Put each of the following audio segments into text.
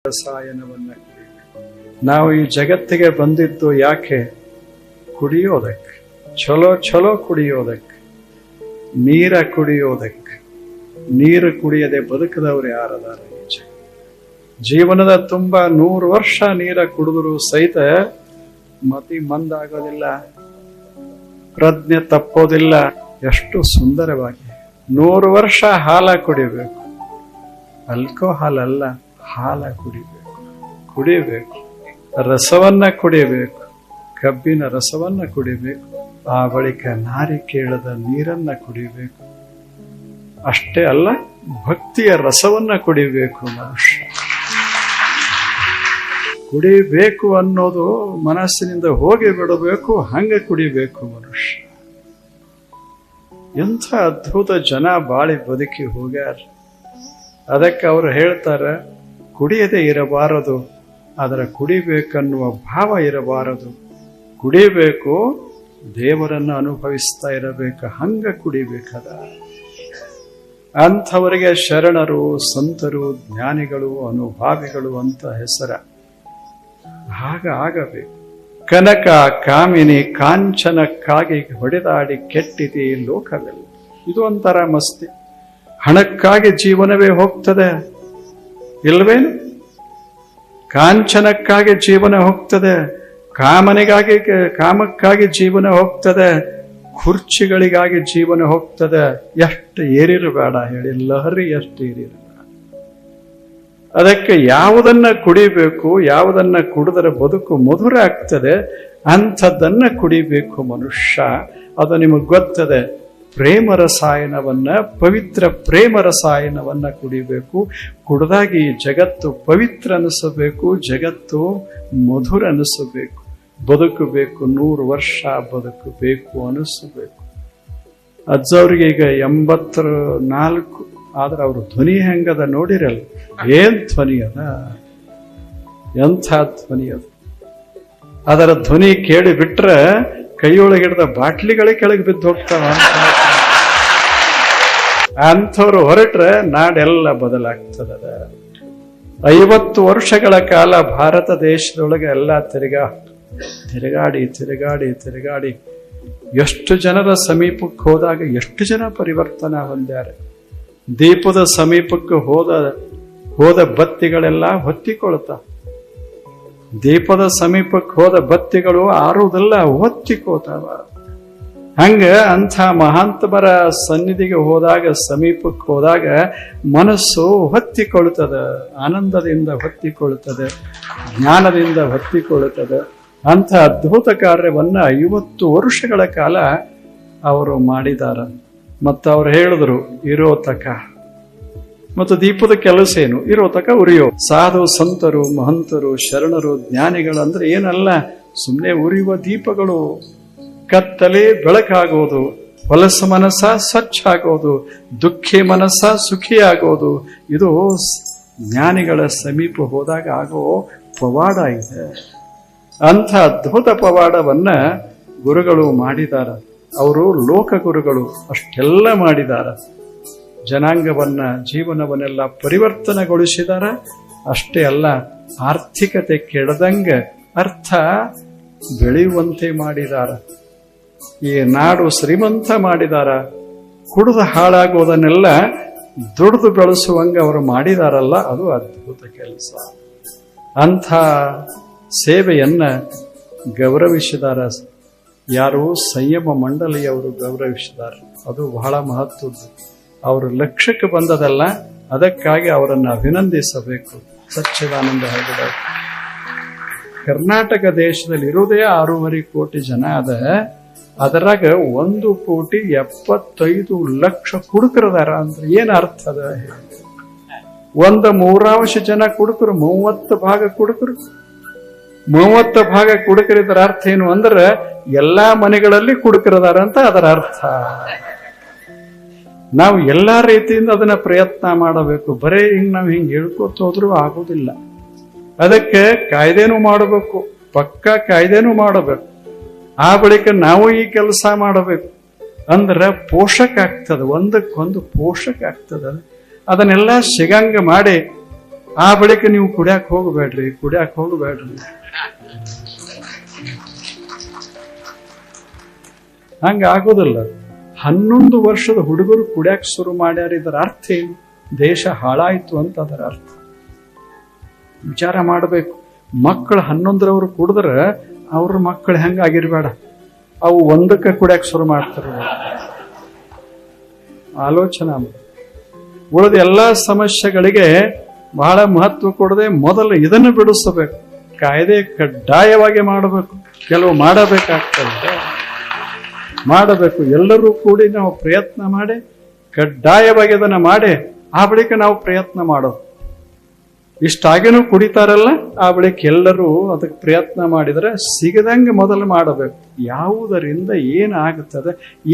ರಸಾಯನವನ್ನ ಕುಡಿಬೇಕು. ನಾವು ಈ ಜಗತ್ತಿಗೆ ಬಂದಿದ್ದು ಯಾಕೆ? ಕುಡಿಯೋದಕ್ಕೆ, ಚಲೋ ಚಲೋ ಕುಡಿಯೋದಕ್ಕೆ, ನೀರ ಕುಡಿಯೋದಕ್ಕೆ. ನೀರು ಕುಡಿಯದೆ ಬದುಕದವ್ರು ಯಾರದಾರ? ಜೀವನದ ತುಂಬಾ 100 ವರ್ಷ ನೀರ ಕುಡಿದ್ರು ಸಹಿತ ಮತಿ ಮಂದಾಗೋದಿಲ್ಲ, ಪ್ರಜ್ಞೆ ತಪ್ಪೋದಿಲ್ಲ. ಎಷ್ಟು ಸುಂದರವಾಗಿ 100 ವರ್ಷ ಹಾಲ ಕುಡಿಬೇಕು. ಆಲ್ಕೋಹಾಲ್ ಅಲ್ಲ, ಹಾಲ ಕುಡಿಬೇಕು. ರಸವನ್ನ ಕುಡಿಬೇಕು, ಕಬ್ಬಿನ ರಸವನ್ನ ಕುಡಿಬೇಕು. ಆ ಬಳಿಕ ನಾರಿಕೇಳದ ನೀರನ್ನ ಕುಡಿಬೇಕು. ಅಷ್ಟೇ ಅಲ್ಲ, ಭಕ್ತಿಯ ರಸವನ್ನ ಕುಡಿಬೇಕು. ಮನುಷ್ಯ ಕುಡಿಬೇಕು ಅನ್ನೋದು ಮನಸ್ಸಿನಿಂದ ಹೋಗಿ ಬಿಡಬೇಕು, ಹಂಗ ಕುಡಿಬೇಕು ಮನುಷ್ಯ. ಎಂಥ ಅದ್ಭುತ ಜನ ಬಾಳಿ ಬದುಕಿ ಹೋಗ್ಯಾರ. ಅದಕ್ಕೆ ಅವರು ಹೇಳ್ತಾರ, ಕುಡಿಯದೆ ಇರಬಾರದು, ಅದರ ಕುಡಿಬೇಕನ್ನುವ ಭಾವ ಇರಬಾರದು. ಕುಡಿಬೇಕು, ದೇವರನ್ನು ಅನುಭವಿಸ್ತಾ ಇರಬೇಕು, ಹಂಗ ಕುಡಿಬೇಕದ. ಅಂಥವರಿಗೆ ಶರಣರು, ಸಂತರು, ಜ್ಞಾನಿಗಳು, ಅನುಭಾವಿಗಳು ಅಂತ ಹೆಸರ. ಹಾಗ ಆಗಬೇಕು. ಕನಕ ಕಾಮಿನಿ ಕಾಂಚನಕ್ಕಾಗಿ ಹೊಡೆದಾಡಿ ಕೆಟ್ಟಿದೆ ಲೋಕವೆಲ್ಲ. ಇದು ಒಂಥರ ಮಸ್ತಿ. ಹಣಕ್ಕಾಗಿ ಜೀವನವೇ ಹೋಗ್ತದೆ ಇಲ್ವೇನು? ಕಾಂಚನಕ್ಕಾಗಿ ಜೀವನ ಹೋಗ್ತದೆ, ಕಾಮಕ್ಕಾಗಿ ಜೀವನ ಹೋಗ್ತದೆ, ಕುರ್ಚಿಗಳಿಗಾಗಿ ಜೀವನ ಹೋಗ್ತದೆ. ಎಷ್ಟು ಏರಿರಬೇಡ ಹೇಳಿ, ಲಹರಿ ಎಷ್ಟು ಏರಿರಬೇಡ. ಅದಕ್ಕೆ ಯಾವುದನ್ನ ಕುಡಿಬೇಕು, ಯಾವುದನ್ನ ಕುಡಿದರೆ ಬದುಕು ಮಧುರ ಆಗ್ತದೆ, ಅಂಥದ್ದನ್ನ ಕುಡಿಬೇಕು ಮನುಷ್ಯ. ಅದು ನಿಮಗೆ ಗೊತ್ತದೆ. ಪ್ರೇಮ ರಸಾಯನವನ್ನ, ಪವಿತ್ರ ಪ್ರೇಮ ರಸಾಯನವನ್ನ ಕುಡಿಬೇಕು. ಕುಡಿದಾಗಿ ಈ ಜಗತ್ತು ಪವಿತ್ರ ಅನಿಸಬೇಕು, ಜಗತ್ತು ಮಧುರ ಅನಿಸಬೇಕು, ಬದುಕಬೇಕು, 100 ವರ್ಷ ಬದುಕಬೇಕು ಅನಿಸಬೇಕು. ಅಜ್ಜವ್ರಿಗೆ ಈಗ 84, ಆದ್ರೆ ಅವ್ರ ಧ್ವನಿ ಹೆಂಗದ ನೋಡಿರಲ್ಲ. ಏನ್ ಧ್ವನಿ ಅದ, ಎಂಥ ಧ್ವನಿ ಅದ. ಅದರ ಧ್ವನಿ ಕೇಳಿ ಬಿಟ್ರೆ ಕೈಯೊಳಗಿಡ್ದ ಬಾಟ್ಲಿಗಳೇ ಕೆಳಗೆ ಬಿದ್ದು ಹೋಗ್ತಾವ. ಅಂಥವ್ರು ಹೊರಟ್ರೆ ನಾಡೆಲ್ಲ ಬದಲಾಗ್ತದ. 50 ವರ್ಷಗಳ ಕಾಲ ಭಾರತ ದೇಶದೊಳಗೆ ಎಲ್ಲ ತಿರುಗಾಡಿ ಎಷ್ಟು ಜನರ ಸಮೀಪಕ್ಕೆ ಹೋದಾಗ ಎಷ್ಟು ಜನ ಪರಿವರ್ತನ ಹೊಂದ್ಯಾರೆ. ದೀಪದ ಸಮೀಪಕ್ಕೆ ಹೋದ ಬತ್ತಿಗಳೆಲ್ಲ ಹೊತ್ತಿಕೊಳ್ತಾವ. ದೀಪದ ಸಮೀಪಕ್ಕೆ ಹೋದ ಬತ್ತಿಗಳು ಆರುವುದೆಲ್ಲ ಹೊತ್ತಿಕೋತಾವ. ಹಂಗ ಅಂಥ ಮಹಾಂತಮರ ಸನ್ನಿಧಿಗೆ ಹೋದಾಗ, ಸಮೀಪಕ್ಕೆ ಹೋದಾಗ ಮನಸ್ಸು ಹೊತ್ತಿಕೊಳ್ಳುತ್ತದೆ, ಆನಂದದಿಂದ ಹೊತ್ತಿಕೊಳ್ಳುತ್ತದೆ, ಜ್ಞಾನದಿಂದ ಹೊತ್ತಿಕೊಳ್ಳುತ್ತದೆ. ಅಂಥ ಅದ್ಭುತ ಕಾರ್ಯವನ್ನ 50 ವರ್ಷಗಳ ಕಾಲ ಅವರು ಮಾಡಿದಾರ. ಮತ್ತು ಅವ್ರು ಹೇಳಿದ್ರು, ಇರೋ ತಕ. ಮತ್ತು ದೀಪದ ಕೆಲಸ ಏನು? ಇರೋ ತಕ ಉರಿಯೋ. ಸಾಧು ಸಂತರು, ಮಹಂತರು, ಶರಣರು, ಜ್ಞಾನಿಗಳು ಅಂದ್ರೆ ಏನಲ್ಲ, ಸುಮ್ಮನೆ ಉರಿಯುವ ದೀಪಗಳು. ಕತ್ತಲೆ ಬೆಳಕಾಗೋದು, ಹೊಲಸು ಮನಸ್ಸ ಸ್ವಚ್ಛ ಆಗೋದು, ದುಃಖಿ ಮನಸ್ಸ ಸುಖಿ ಆಗೋದು, ಇದು ಜ್ಞಾನಿಗಳ ಸಮೀಪ ಹೋದಾಗ ಆಗೋ ಪವಾಡ ಇದೆ. ಅಂಥ ಅದ್ಭುತ ಪವಾಡವನ್ನ ಗುರುಗಳು ಮಾಡಿದಾರ. ಅವರು ಲೋಕ ಗುರುಗಳು, ಅಷ್ಟೆಲ್ಲ ಮಾಡಿದಾರ. ಜನಾಂಗವನ್ನ, ಜೀವನವನ್ನೆಲ್ಲ ಪರಿವರ್ತನೆಗೊಳಿಸಿದಾರ. ಅಷ್ಟೇ ಅಲ್ಲ, ಆರ್ಥಿಕತೆ ಕೆಡದಂಗ ಅರ್ಥ ಬೆಳೆಯುವಂತೆ ಮಾಡಿದಾರ. ಈ ನಾಡು ಶ್ರೀಮಂತ ಮಾಡಿದಾರ. ಕುಡಿದು ಹಾಳಾಗೋದನ್ನೆಲ್ಲ ದುಡಿದು ಬೆಳೆಸುವಂಗ ಅವರು ಮಾಡಿದಾರಲ್ಲ, ಅದು ಅದ್ಭುತ ಕೆಲಸ. ಅಂಥ ಸೇವೆಯನ್ನ ಗೌರವಿಸಿದಾರ. ಯಾರು? ಸಂಯಮ ಮಂಡಳಿಯವರು ಗೌರವಿಸಿದ್ದಾರೆ. ಅದು ಬಹಳ ಮಹತ್ವದ್ದು. ಅವರು ಲಕ್ಷ್ಯಕ್ಕೆ ಬಂದದಲ್ಲ, ಅದಕ್ಕಾಗಿ ಅವರನ್ನು ಅಭಿನಂದಿಸಬೇಕು. ಸಚ್ಚಿದಾನಂದ ಹೇಳಿದ್ದಾರೆ, ಕರ್ನಾಟಕ ದೇಶದಲ್ಲಿ ಇರುವುದೇ 6.5 ಕೋಟಿ ಜನ ಅದ. ಅದರಾಗ 1,75,00,000 ಕುಡುಕರದಾರ. ಅಂದ್ರೆ ಏನ್ ಅರ್ಥ ಅದ? 1/3 ಜನ ಕುಡುಕರು, 30 ಭಾಗ ಕುಡುಕರು. 30 ಭಾಗ ಕುಡುಕರಿದ್ರ ಅರ್ಥ ಏನು ಅಂದ್ರೆ ಎಲ್ಲಾ ಮನೆಗಳಲ್ಲಿ ಕುಡುಕರದಾರ ಅಂತ ಅದರ ಅರ್ಥ. ನಾವು ಎಲ್ಲಾ ರೀತಿಯಿಂದ ಅದನ್ನ ಪ್ರಯತ್ನ ಮಾಡಬೇಕು. ಬರೇ ನಾವು ಹಿಂಗ್ ಹೇಳ್ಕೊತ ಹೋದ್ರೂ ಆಗುದಿಲ್ಲ. ಅದಕ್ಕೆ ಕಾಯ್ದೆನೂ ಮಾಡಬೇಕು, ಪಕ್ಕಾ ಕಾಯ್ದೆನೂ ಮಾಡಬೇಕು. ಆ ಬಳಿಕ ನಾವು ಈ ಕೆಲಸ ಮಾಡಬೇಕು. ಅಂದ್ರೆ ಪೋಷಕ ಆಗ್ತದೆ, ಒಂದಕ್ಕೊಂದು ಪೋಷಕ ಆಗ್ತದೆ. ಅದನ್ನೆಲ್ಲ ಸಿಗಂಗ ಮಾಡಿ ಆ ಬಳಿಕ ನೀವು ಕುಡಿಯಾಕ ಹೋಗಬೇಡ್ರಿ. ಹಂಗ ಆಗೋದಿಲ್ಲ. 11 ವರ್ಷದ ಹುಡುಗರು ಕುಡಿಯಾಕ ಶುರು ಮಾಡ್ಯಾರ. ಇದರ ಅರ್ಥ ಏನು? ದೇಶ ಹಾಳಾಯ್ತು ಅಂತ ಅದರ ಅರ್ಥ. ವಿಚಾರ ಮಾಡಬೇಕು. ಮಕ್ಕಳು 11ರವರು ಕುಡಿದ್ರೆ ಅವ್ರ ಮಕ್ಕಳು ಹೆಂಗಾಗಿರ್ಬೇಡ, ಅವು ಒಂದಕ್ಕೆ ಕುಡಿಯಾಕ ಶುರು ಮಾಡ್ತಾರೆ. ಆಲೋಚನೆ ಉಳಿದ ಎಲ್ಲಾ ಸಮಸ್ಯೆಗಳಿಗೆ ಬಹಳ ಮಹತ್ವ ಕೊಡದೆ ಮೊದಲು ಇದನ್ನು ಬಿಡಿಸಬೇಕು. ಕಾಯ್ದೆ ಕಡ್ಡಾಯವಾಗಿ ಮಾಡಬೇಕು. ಕೆಲವು ಮಾಡಬೇಕು. ಎಲ್ಲರೂ ಕೂಡಿ ನಾವು ಪ್ರಯತ್ನ ಮಾಡಿ ಕಡ್ಡಾಯವಾಗಿ ಅದನ್ನ ಮಾಡಿ ಆ ಬಳಿಕ ನಾವು ಪ್ರಯತ್ನ ಮಾಡೋದು. ಇಷ್ಟಾಗೇನೂ ಕುಡಿತಾರಲ್ಲ, ಆ ಬಳಿಕ ಎಲ್ಲರೂ ಅದಕ್ಕೆ ಪ್ರಯತ್ನ ಮಾಡಿದರೆ ಸಿಗದಂಗೆ ಮೊದಲು ಮಾಡಬೇಕು. ಯಾವುದರಿಂದ ಏನಾಗುತ್ತದೆ,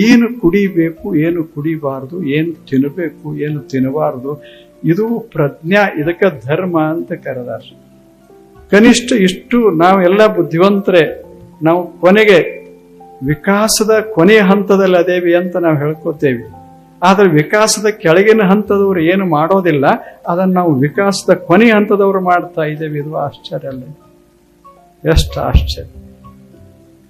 ಏನು ಕುಡಿಬೇಕು, ಏನು ಕುಡಿಬಾರದು, ಏನು ತಿನ್ನಬೇಕು, ಏನು ತಿನ್ನಬಾರದು, ಇದು ಪ್ರಜ್ಞಾ. ಇದಕ್ಕೆ ಧರ್ಮ ಅಂತ ಕರೆದಾರ. ಕನಿಷ್ಠ ಇಷ್ಟು ನಾವೆಲ್ಲ ಬುದ್ಧಿವಂತರೇ. ನಾವು ಕೊನೆಗೆ ವಿಕಾಸದ ಕೊನೆಯ ಹಂತದಲ್ಲಿ ಅದೇವಿ ಅಂತ ನಾವು ಹೇಳ್ಕೊತೇವೆ. ಆದ್ರೆ ವಿಕಾಸದ ಕೆಳಗಿನ ಹಂತದವರು ಏನು ಮಾಡೋದಿಲ್ಲ, ಅದನ್ನು ನಾವು ವಿಕಾಸದ ಕೊನೆಯ ಹಂತದವರು ಮಾಡ್ತಾ ಇದ್ದೇವೆ. ಇದು ಆಶ್ಚರ್ಯ ಅಲ್ಲ? ಎಷ್ಟು ಆಶ್ಚರ್ಯ!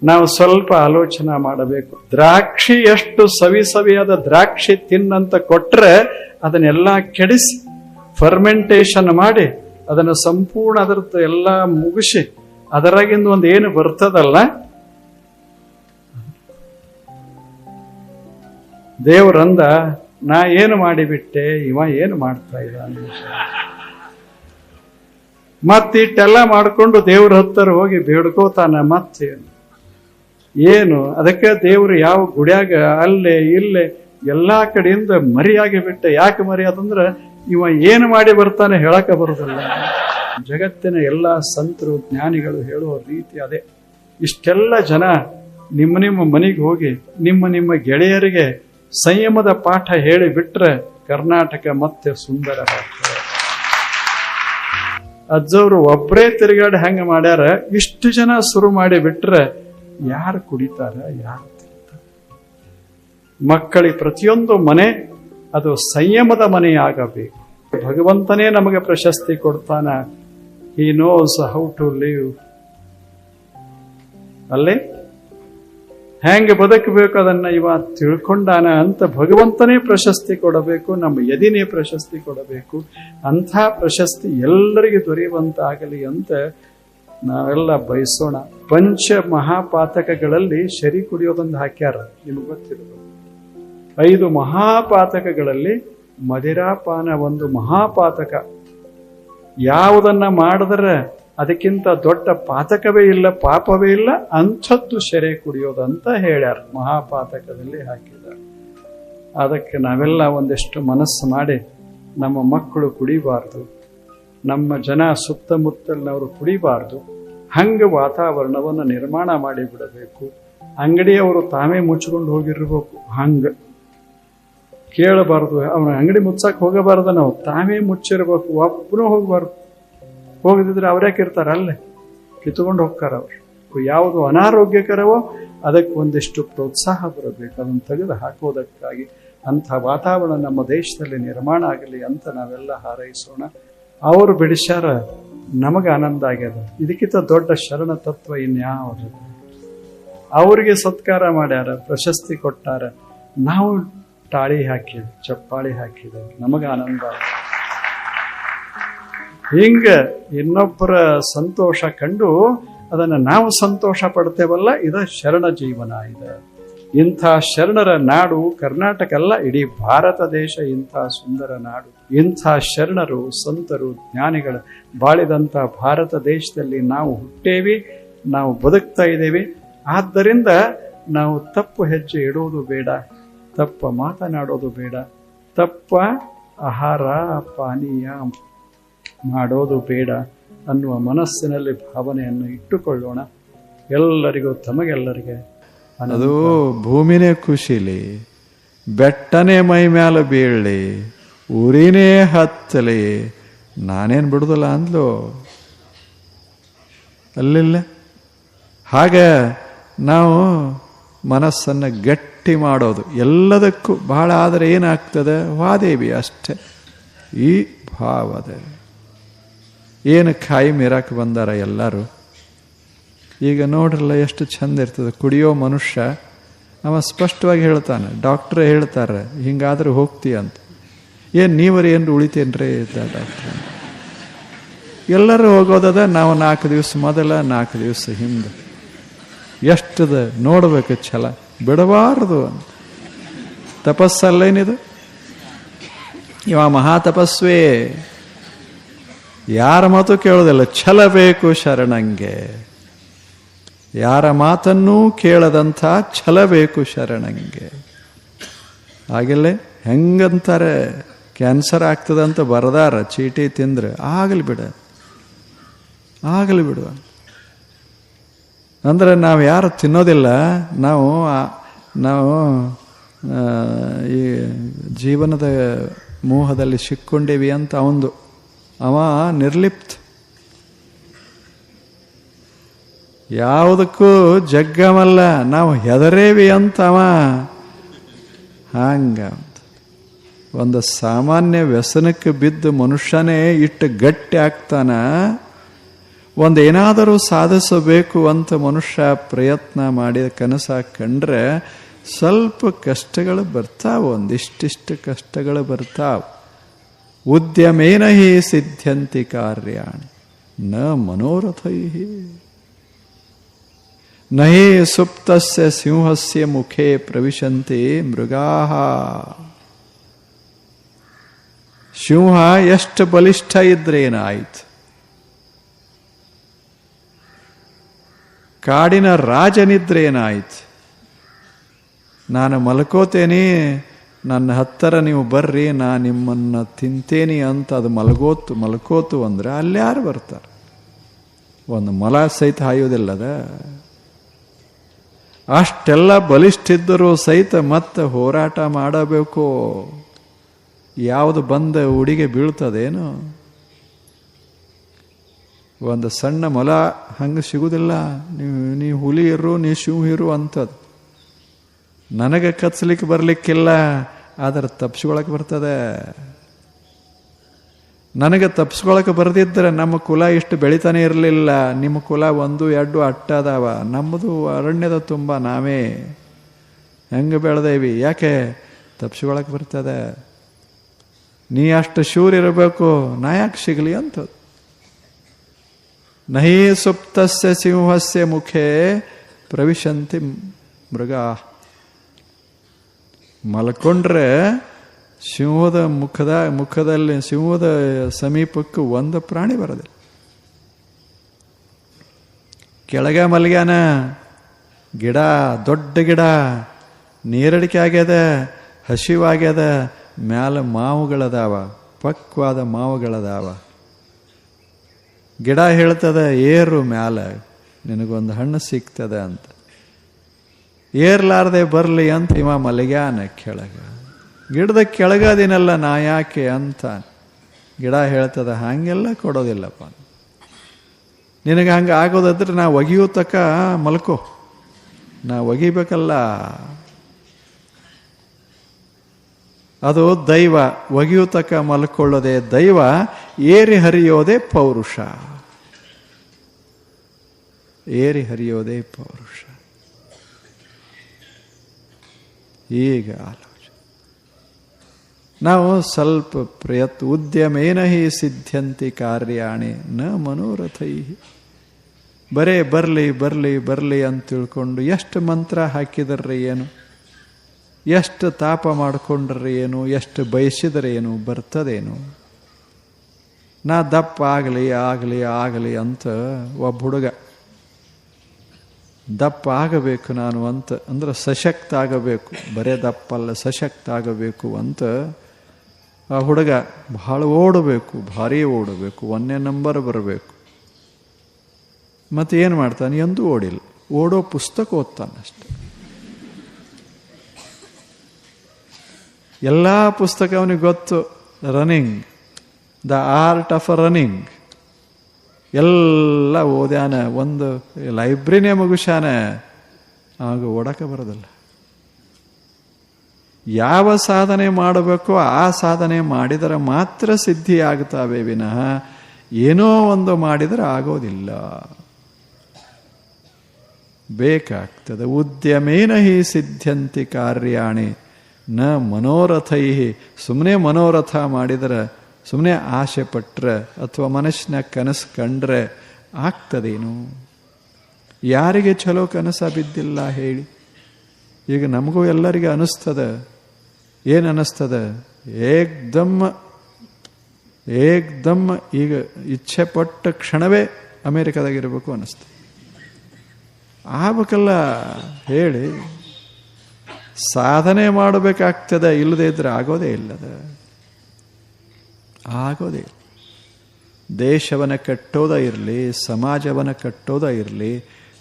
ನಾವು ಸ್ವಲ್ಪ ಆಲೋಚನೆ ಮಾಡಬೇಕು. ದ್ರಾಕ್ಷಿ ಎಷ್ಟು ಸವಿಯಾದ ದ್ರಾಕ್ಷಿ ತಿನ್ನಂತ ಕೊಟ್ರೆ ಅದನ್ನೆಲ್ಲ ಕೆಡಿಸಿ ಫರ್ಮೆಂಟೇಶನ್ ಮಾಡಿ ಅದನ್ನು ಸಂಪೂರ್ಣ ಅದರದ್ದು ಎಲ್ಲ ಮುಗಿಸಿ ಅದರಾಗಿಂದ ಒಂದು ಏನು ಬರ್ತದಲ್ಲ, ದೇವರಂದ ನಾ ಏನು ಮಾಡಿಬಿಟ್ಟೆ, ಇವ ಏನು ಮಾಡ್ತಾ ಇದ್ದಾನೆ. ಮತ್ತಿಟ್ಟೆಲ್ಲ ಮಾಡಿಕೊಂಡು ದೇವ್ರ ಹತ್ತರ ಹೋಗಿ ಬೇಡ್ಕೋತಾನ. ಮತ್ತೇನು ಏನು? ಅದಕ್ಕೆ ದೇವ್ರು ಯಾವ ಗುಡಿಯಾಗ ಅಲ್ಲೇ ಇಲ್ಲೇ ಎಲ್ಲಾ ಕಡೆಯಿಂದ ಮರಿಯಾಗಿ ಬಿಟ್ಟೆ. ಯಾಕೆ ಮರಿ ಅದಂದ್ರೆ ಇವ ಏನು ಮಾಡಿ ಬರ್ತಾನೆ ಹೇಳಕ ಬರುದಿಲ್ಲ. ಜಗತ್ತಿನ ಎಲ್ಲಾ ಸಂತರು ಜ್ಞಾನಿಗಳು ಹೇಳುವ ರೀತಿ ಅದೇ. ಇಷ್ಟೆಲ್ಲ ಜನ ನಿಮ್ಮ ಮನೆಗೆ ಹೋಗಿ ನಿಮ್ಮ ಗೆಳೆಯರಿಗೆ ಸಂಯಮದ ಪಾಠ ಹೇಳಿ ಬಿಟ್ರೆ ಕರ್ನಾಟಕ ಮತ್ತೆ ಸುಂದರವಾಗ್ತದೆ. ಅಜ್ಜವರು ಒಬ್ಬರೇ ತಿರುಗಾಡಿ ಹಂಗ ಮಾಡ್ಯಾರ. ಇಷ್ಟು ಜನ ಶುರು ಮಾಡಿ ಬಿಟ್ರೆ ಯಾರು ಕುಡಿತಾರ, ಯಾರು ತಿಂತಾರ? ಮಕ್ಕಳಿಗೆ ಪ್ರತಿಯೊಂದು ಮನೆ ಅದು ಸಂಯಮದ ಮನೆಯಾಗಬೇಕು. ಭಗವಂತನೇ ನಮಗೆ ಪ್ರಶಸ್ತಿ ಕೊಡ್ತಾನ. He knows how to live. ಅಲ್ಲೇ ಹೆಂಗೆ ಬದುಕಬೇಕು ಅದನ್ನ ಇವ ತಿಳ್ಕೊಂಡಾನ ಅಂತ ಭಗವಂತನೇ ಪ್ರಶಸ್ತಿ ಕೊಡಬೇಕು. ನಮ್ಮ ಯದಿನೇ ಪ್ರಶಸ್ತಿ ಕೊಡಬೇಕು. ಅಂಥ ಪ್ರಶಸ್ತಿ ಎಲ್ಲರಿಗೆ ದೊರೆಯುವಂತಾಗಲಿ ಅಂತ ನಾವೆಲ್ಲ ಬಯಸೋಣ. ಪಂಚ ಮಹಾಪಾತಕಗಳಲ್ಲಿ ಶರಿ ಕುಡಿಯೋದೊಂದು ಹಾಕ್ಯಾರ, ನಿಮ್ಗೆ ಗೊತ್ತಿರೋದು. 5 ಮಹಾಪಾತಕಗಳಲ್ಲಿ ಮದಿರಾಪಾನ ಒಂದು ಮಹಾಪಾತಕ. ಯಾವುದನ್ನ ಮಾಡಿದ್ರೆ ಅದಕ್ಕಿಂತ ದೊಡ್ಡ ಪಾತಕವೇ ಇಲ್ಲ, ಪಾಪವೇ ಇಲ್ಲ, ಅಂಥದ್ದು ಶೆರೆ ಕುಡಿಯೋದಂತ ಹೇಳ್ಯಾರ, ಮಹಾಪಾತಕದಲ್ಲಿ ಹಾಕಿದ್ದಾರೆ. ಅದಕ್ಕೆ ನಾವೆಲ್ಲ ಒಂದಿಷ್ಟು ಮನಸ್ಸು ಮಾಡಿ ನಮ್ಮ ಮಕ್ಕಳು ಕುಡಿಬಾರ್ದು, ನಮ್ಮ ಜನ ಸುತ್ತಮುತ್ತಲಿನವರು ಕುಡಿಬಾರ್ದು. ಹಂಗೆ ವಾತಾವರಣವನ್ನು ನಿರ್ಮಾಣ ಮಾಡಿಬಿಡಬೇಕು. ಅಂಗಡಿಯವರು ತಾವೇ ಮುಚ್ಕೊಂಡು ಹೋಗಿರ್ಬೇಕು. ಹಂಗ ಕೇಳಬಾರ್ದು, ಅವನ ಅಂಗಡಿ ಮುಚ್ಚಕ್ಕೆ ಹೋಗಬಾರ್ದು. ನಾವು ತಾವೇ ಮುಚ್ಚಿರ್ಬೇಕು. ಒಬ್ಬನೂ ಹೋಗಬಾರ್ದು. ಹೋಗದಿದ್ರೆ ಅವ್ರ್ಯಾಕಿರ್ತಾರ, ಅಲ್ಲೇ ಕಿತ್ಕೊಂಡು ಹೋಗ್ತಾರ. ಅವರು ಯಾವುದು ಅನಾರೋಗ್ಯಕರವೋ ಅದಕ್ಕೆ ಒಂದಿಷ್ಟು ಪ್ರೋತ್ಸಾಹ ಬರಬೇಕು, ಅದನ್ನು ತೆಗೆದು ಹಾಕೋದಕ್ಕಾಗಿ. ಅಂಥ ವಾತಾವರಣ ನಮ್ಮ ದೇಶದಲ್ಲಿ ನಿರ್ಮಾಣ ಆಗಲಿ ಅಂತ ನಾವೆಲ್ಲ ಹಾರೈಸೋಣ. ಅವರು ಬಿಡಿಸ್ಯಾರ, ನಮಗೆ ಆನಂದ ಆಗ್ಯದ. ಇದಕ್ಕಿಂತ ದೊಡ್ಡ ಶರಣ ತತ್ವ ಇನ್ಯಾವುದು? ಅವರಿಗೆ ಸತ್ಕಾರ ಮಾಡ್ಯಾರ, ಪ್ರಶಸ್ತಿ ಕೊಟ್ಟಾರ, ನಾವು ತಾಳಿ ಹಾಕಿದ್ವಿ, ಚಪ್ಪಾಳಿ ಹಾಕಿದ್ದೇವೆ, ನಮಗೆ ಆನಂದ. ಹಿಂಗ ಇನ್ನೊಬ್ಬರ ಸಂತೋಷ ಕಂಡು ಅದನ್ನು ನಾವು ಸಂತೋಷ ಪಡ್ತೇವಲ್ಲ, ಇದು ಶರಣ ಜೀವನ. ಇದೆ ಇಂಥ ಶರಣರ ನಾಡು ಕರ್ನಾಟಕ ಅಲ್ಲ, ಇಡೀ ಭಾರತ ದೇಶ ಇಂಥ ಸುಂದರ ನಾಡು. ಇಂಥ ಶರಣರು ಸಂತರು ಜ್ಞಾನಿಗಳು ಬಾಳಿದಂಥ ಭಾರತ ದೇಶದಲ್ಲಿ ನಾವು ಹುಟ್ಟೇವಿ, ನಾವು ಬದುಕ್ತಾ ಇದ್ದೇವೆ. ಆದ್ದರಿಂದ ನಾವು ತಪ್ಪು ಹೆಜ್ಜೆ ಇಡುವುದು ಬೇಡ, ತಪ್ಪ ಮಾತನಾಡೋದು ಬೇಡ, ತಪ್ಪ ಆಹಾರ ಪಾನೀಯ ಮಾಡೋದು ಬೇಡ ಅನ್ನುವ ಮನಸ್ಸಿನಲ್ಲಿ ಭಾವನೆಯನ್ನು ಇಟ್ಟುಕೊಳ್ಳೋಣ. ಎಲ್ಲರಿಗೂ ತಮಗೆಲ್ಲರಿಗೆ ಅದು ಭೂಮಿನೇ ಖುಷಿಲಿ, ಬೆಟ್ಟನೇ ಮೈ ಮ್ಯಾಲ ಬೀಳಲಿ, ಊರಿನೇ ಹತ್ತಲಿ, ನಾನೇನು ಬಿಡುದಿಲ್ಲ ಅಂದ್ಲು. ಅಲ್ಲಿಲ್ಲ ಹಾಗೆ ನಾವು ಮನಸ್ಸನ್ನು ಗಟ್ಟಿ ಮಾಡೋದು ಎಲ್ಲದಕ್ಕೂ ಬಹಳ. ಆದರೆ ಏನಾಗ್ತದೆ? ವಾದೇವಿ ಅಷ್ಟೇ ಈ ಭಾವದ ಏನು ಕಾಯಿ ಮೀರಾಕ ಬಂದಾರ ಎಲ್ಲರೂ. ಈಗ ನೋಡ್ರಲ್ಲ ಎಷ್ಟು ಚಂದ ಇರ್ತದೆ. ಕುಡಿಯೋ ಮನುಷ್ಯ ಅವ ಸ್ಪಷ್ಟವಾಗಿ ಹೇಳ್ತಾನೆ, ಡಾಕ್ಟ್ರೇ ಹೇಳ್ತಾರೆ ಹಿಂಗಾದ್ರೆ ಹೋಗ್ತೀಯ ಅಂತ. ಏನು ನೀವರ ಏನು ಉಳಿತೇನ್ರಿ ಡಾಕ್ಟ್ರ? ಎಲ್ಲರೂ ಹೋಗೋದದ, ನಾವು 4 ದಿವಸ ಮೊದಲ 4 ದಿವಸ ಹಿಂದೆ. ಎಷ್ಟದ ನೋಡ್ಬೇಕು ಛಲ, ಬಿಡಬಾರದು ಅಂತ. ತಪಸ್ಸಲ್ಲೇನಿದು? ಇವ ಮಹಾ ತಪಸ್ವೇ, ಯಾರ ಮಾತು ಕೇಳೋದಿಲ್ಲ. ಛಲ ಬೇಕು ಶರಣಂಗೆ, ಯಾರ ಮಾತನ್ನೂ ಕೇಳದಂಥ ಛಲ ಬೇಕು ಶರಣಂಗೆ. ಆಗಿಲ್ಲೇ ಹೆಂಗಂತಾರೆ, ಕ್ಯಾನ್ಸರ್ ಆಗ್ತದಂತ ಬರದಾರ ಚೀಟಿ ತಿಂದ್ರೆ, ಆಗಲಿ ಬಿಡುವ ಅಂದ್ರೆ ನಾವು ಯಾರು ತಿನ್ನೋದಿಲ್ಲ. ನಾವು ಈ ಜೀವನದ ಮೋಹದಲ್ಲಿ ಸಿಕ್ಕೊಂಡೇವಿ ಅಂತ ಅವ ನಿರ್ಲಿಪ್ತ, ಯಾವುದಕ್ಕೂ ಜಗ್ಗಮಲ್ಲ. ನಾವು ಹೆದರೇವಿ ಅಂತ ಅವ ಹಂಗ. ಒಂದು ಸಾಮಾನ್ಯ ವ್ಯಸನಕ್ಕೆ ಬಿದ್ದ ಮನುಷ್ಯನೇ ಇಟ್ಟು ಗಟ್ಟಿ ಆಗ್ತಾನ. ಒಂದೇನಾದರೂ ಸಾಧಿಸಬೇಕು ಅಂತ ಮನುಷ್ಯ ಪ್ರಯತ್ನ ಮಾಡಿದ ಕನಸ ಕಂಡ್ರೆ ಸ್ವಲ್ಪ ಕಷ್ಟಗಳು ಬರ್ತಾವ, ಒಂದಿಷ್ಟಿಷ್ಟು ಕಷ್ಟಗಳು ಬರ್ತಾವ. ಉದ್ಯಮೇನ ಹಿ ಸಿದ್ಧ್ಯಂತಿ ಕಾರ್ಯಾಣಿ ನ ಮನೋರಥೈ ನಹಿ ಸುಪ್ತಸ್ಯ ಸಿಂಹಸ್ಯ ಮುಖೇ ಪ್ರವಿಶಂತಿ ಮೃಗಾಃ. ಸಿಂಹ ಎಷ್ಟು ಬಲಿಷ್ಠ ಇದ್ರೇನಾಯ್ತು, ಕಾಡಿನ ರಾಜನಿದ್ರೇನಾಯ್ತು. ನಾನು ಮಲ್ಕೋತೇನೆ, ನನ್ನ ಹತ್ತಿರ ನೀವು ಬರ್ರಿ, ನಾ ನಿಮ್ಮನ್ನು ತಿಂತೇನಿ ಅಂತ ಅದು ಮಲ್ಕೋತು ಅಂದ್ರೆ ಅಲ್ಲಿ ಯಾರು ಬರ್ತಾರೆ? ಒಂದು ಮೊಲ ಸಹಿತ ಹಾಯೋದಿಲ್ಲದ. ಅಷ್ಟೆಲ್ಲ ಬಲಿಷ್ಠಿದ್ದರೂ ಸಹಿತ ಮತ್ತೆ ಹೋರಾಟ ಮಾಡಬೇಕು. ಯಾವುದು ಬಂದ ಉಡಿಗೆ ಬೀಳ್ತದೇನು? ಒಂದು ಸಣ್ಣ ಮೊಲ ಹಂಗೆ ಸಿಗುವುದಿಲ್ಲ. ನೀ ಹುಲಿ ಇರು, ನೀ ಶಿವ ಇರು ಅಂತದ್ದು. ನನಗೆ ಕಚ್ಚಲಿಕ್ಕೆ ಬರಲಿಕ್ಕಿಲ್ಲ, ಆದರೆ ತಪ್ಪಿಸ್ಕೊಳಕ್ಕೆ ಬರ್ತದೆ. ನನಗೆ ತಪ್ಪಿಸ್ಕೊಳಕ್ಕೆ ಬರೆದಿದ್ದರೆ ನಮ್ಮ ಕುಲ ಇಷ್ಟು ಬೆಳಿತಾನೆ ಇರಲಿಲ್ಲ. ನಿಮ್ಮ ಕುಲ 1, 2 ಅಟ್ಟದಾವ, ನಮ್ಮದು ಅರಣ್ಯದ ತುಂಬ ನಾವೇ ಹೆಂಗೆ ಬೆಳೆದೇವಿ. ಯಾಕೆ? ತಪ್ಪಿಸ್ಕೊಳಕ್ಕೆ ಬರ್ತದೆ. ನೀ ಅಷ್ಟು ಶೂರ್ ಇರಬೇಕು, ನಾ ಯಾಕೆ ಸಿಗಲಿ ಅಂತ. ನಹಿ ಸುಪ್ತಸ್ಯ ಸಿಂಹಸ್ಯ ಮುಖೇ ಪ್ರವಿಶಂತಿ ಮೃಗಾ. ಮಲ್ಕೊಂಡ್ರೆ ಸಿಂಹದ ಮುಖದಲ್ಲಿ ಸಿಂಹದ ಸಮೀಪಕ್ಕೆ ಒಂದು ಪ್ರಾಣಿ ಬರೋದಿಲ್ಲ. ಕೆಳಗೆ ಮಲ್ಗ್ಯಾನ, ಗಿಡ ದೊಡ್ಡ ಗಿಡ, ನೀರಡಿಕೆ ಆಗ್ಯದ, ಹಸಿವಾಗ್ಯದ, ಮ್ಯಾಲ ಮಾವುಗಳದಾವ, ಪಕ್ವಾದ ಮಾವುಗಳದಾವ. ಗಿಡ ಹೇಳ್ತದ ಏರು ಮ್ಯಾಲ, ನಿನಗೊಂದು ಹಣ್ಣು ಸಿಗ್ತದೆ ಅಂತ. ಏರ್ಲಾರ್ದೆ ಬರಲಿ ಅಂತ ಇವ ಮಲಗ್ಯಾನ ಕೆಳಗ. ಗಿಡದ ಕೆಳಗದಿನಲ್ಲ ನಾ ಯಾಕೆ ಅಂತ ಗಿಡ ಹೇಳ್ತದ, ಹಂಗೆಲ್ಲ ಕೊಡೋದಿಲ್ಲಪ್ಪ. ನಿನಗೆ ಹಂಗೆ ಆಗೋದಾದ್ರೆ ನಾ ಒಗಿಯೋ ತಕ ಮಲ್ಕೋ, ನಾ ಒಗಿಬೇಕಲ್ಲ. ಅದು ದೈವ. ಒಗಿಯೋ ತಕ ಮಲ್ಕೊಳ್ಳೋದೆ ದೈವ, ಏರಿ ಹರಿಯೋದೇ ಪೌರುಷ. ಏರಿ ಹರಿಯೋದೇ ಪೌರುಷ. ಈಗ ಆಲೋಚನೆ ನಾವು ಸ್ವಲ್ಪ ಉದ್ಯಮೇನ ಹಿ ಸಿದ್ಧ್ಯಂತಿ ಕಾರ್ಯಾಣಿ ನ ಮನೋರಥೈ. ಬರೇ ಬರ್ಲಿ ಅಂತ ತಿಳ್ಕೊಂಡು ಎಷ್ಟು ಮಂತ್ರ ಹಾಕಿದರ್ರಿ ಏನು, ಎಷ್ಟು ತಾಪ ಮಾಡಿಕೊಂಡ್ರೆ ಏನು, ಎಷ್ಟು ಬಯಸಿದರೆ ಏನು, ಬರ್ತದೇನು? ನಾ ದಪ್ಪ ಆಗಲಿ ಅಂತ ಒಬ್ಬ ಹುಡುಗ ದಪ್ಪ ಆಗಬೇಕು ನಾನು ಅಂತ, ಅಂದ್ರೆ ಸಶಕ್ತ ಆಗಬೇಕು, ಬರೇ ದಪ್ಪಲ್ಲ ಸಶಕ್ತ ಆಗಬೇಕು ಅಂತ ಆ ಹುಡುಗ ಬಹಳ ಓಡಬೇಕು, ಭಾರಿ ಓಡಬೇಕು, 1ನೇ ನಂಬರ್ ಬರಬೇಕು. ಮತ್ತೆ ಏನು ಮಾಡ್ತಾನೆ? ಎಂದೂ ಓಡಿಲ್ಲ. ಓಡೋ ಪುಸ್ತಕ ಓದ್ತಾನಷ್ಟೆ. ಎಲ್ಲ ಪುಸ್ತಕ ಅವನಿಗೆ ಗೊತ್ತು. Running, the art of running ಎಲ್ಲ ಓದ್ಯಾನ. ಒಂದು ಲೈಬ್ರರಿನೇ ಮುಗಿಸ್ಯಾನ. ಆಗ ಓಡಕ್ಕೆ ಬರೋದಿಲ್ಲ. ಯಾವ ಸಾಧನೆ ಮಾಡಬೇಕೋ ಆ ಸಾಧನೆ ಮಾಡಿದರೆ ಮಾತ್ರ ಸಿದ್ಧಿ ಆಗ್ತಾವೆ ವಿನಃ ಏನೋ ಒಂದು ಮಾಡಿದರೆ ಆಗೋದಿಲ್ಲ, ಬೇಕಾಗ್ತದೆ. ಉದ್ಯಮೇನ ಹಿ ಸಿದ್ಧಂತಿ ಕಾರ್ಯಾಣಿ ನ ಮನೋರಥೈ. ಸುಮ್ಮನೆ ಮನೋರಥ ಮಾಡಿದರೆ, ಸುಮ್ಮನೆ ಆಸೆ ಪಟ್ಟರೆ ಅಥವಾ ಮನಸ್ಸಿನ ಕನಸು ಕಂಡ್ರೆ ಆಗ್ತದೇನು? ಯಾರಿಗೆ ಚಲೋ ಕನಸ ಬಿದ್ದಿಲ್ಲ ಹೇಳಿ? ಈಗ ನಮಗೂ ಎಲ್ಲರಿಗೆ ಅನಿಸ್ತದೆ. ಏನು ಅನ್ನಿಸ್ತದೆ? ಏಕ್ದಮ್ ಈಗ ಇಚ್ಛೆ ಪಟ್ಟ ಕ್ಷಣವೇ ಅಮೇರಿಕಾದಾಗಿರ್ಬೇಕು ಅನ್ನಿಸ್ತದೆ. ಆಗ್ಬೇಕಲ್ಲ ಹೇಳಿ. ಸಾಧನೆ ಮಾಡಬೇಕಾಗ್ತದೆ, ಇಲ್ಲದೇ ಇದ್ರೆ ಆಗೋದೇ ಇಲ್ಲದ, ಆಗೋದೇ ಇಲ್ಲ. ದೇಶವನ್ನು ಕಟ್ಟೋದ ಇರಲಿ, ಸಮಾಜವನ್ನು ಕಟ್ಟೋದ ಇರಲಿ,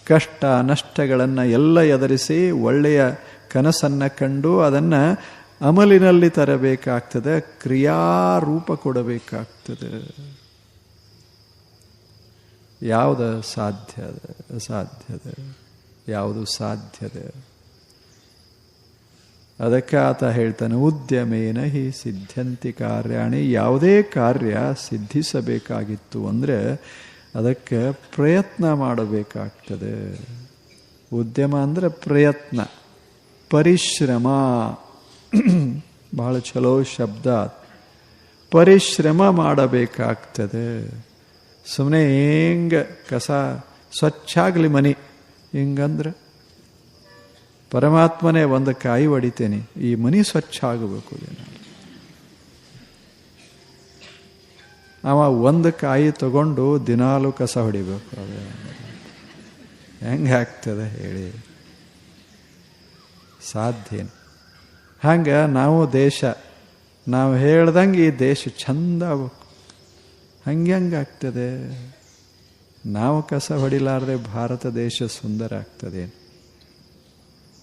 ಕಷ್ಟ ನಷ್ಟಗಳನ್ನು ಎಲ್ಲ ಎದುರಿಸಿ ಒಳ್ಳೆಯ ಕನಸನ್ನು ಕಂಡು ಅದನ್ನು ಅಮಲಿನಲ್ಲಿ ತರಬೇಕಾಗ್ತದೆ, ಕ್ರಿಯಾರೂಪ ಕೊಡಬೇಕಾಗ್ತದೆ. ಯಾವುದು ಅಸಾಧ್ಯದ? ಯಾವುದು ಸಾಧ್ಯದ? ಅದಕ್ಕೆ ಆತ ಹೇಳ್ತಾನೆ, ಉದ್ಯಮೇನ ಹಿ ಸಿದ್ಧಂತಿ ಕಾರ್ಯಾಣಿ. ಯಾವುದೇ ಕಾರ್ಯ ಸಿದ್ಧಿಸಬೇಕಾಗಿತ್ತು ಅಂದರೆ ಅದಕ್ಕೆ ಪ್ರಯತ್ನ ಮಾಡಬೇಕಾಗ್ತದೆ. ಉದ್ಯಮ ಅಂದರೆ ಪ್ರಯತ್ನ, ಪರಿಶ್ರಮ. ಬಹಳ ಚಲೋ ಶಬ್ದ. ಪರಿಶ್ರಮ ಮಾಡಬೇಕಾಗ್ತದೆ. ಸುಮ್ಮನೆ ಹೆಂಗೆ ಕಸ ಸ್ವಚ್ಛ ಆಗಲಿ ಮನೆ ಹಿಂಗಂದ್ರೆ, ಪರಮಾತ್ಮನೇ ಒಂದು ಕಾಯಿ ಹೊಡಿತೇನೆ, ಈ ಮನೆ ಸ್ವಚ್ಛ ಆಗಬೇಕು. ಅವ ಒಂದು ಕಾಯಿ ತಗೊಂಡು ದಿನಾಲು ಕಸ ಹೊಡಿಬೇಕು. ಅದು ಹೆಂಗೆ ಆಗ್ತದೆ ಹೇಳಿ? ಸಾಧ್ಯೇನು? ಹಂಗೆ ನಾವು ದೇಶ, ನಾವು ಹೇಳ್ದಂಗೆ ಈ ದೇಶ ಚಂದ ಆಗ್ಬೇಕು. ಹಂಗ್ಯಾಗ್ತದೆ? ನಾವು ಕಸ ಹೊಡಿಲಾರ್ದೆ ಭಾರತ ದೇಶ ಸುಂದರ ಆಗ್ತದೆ?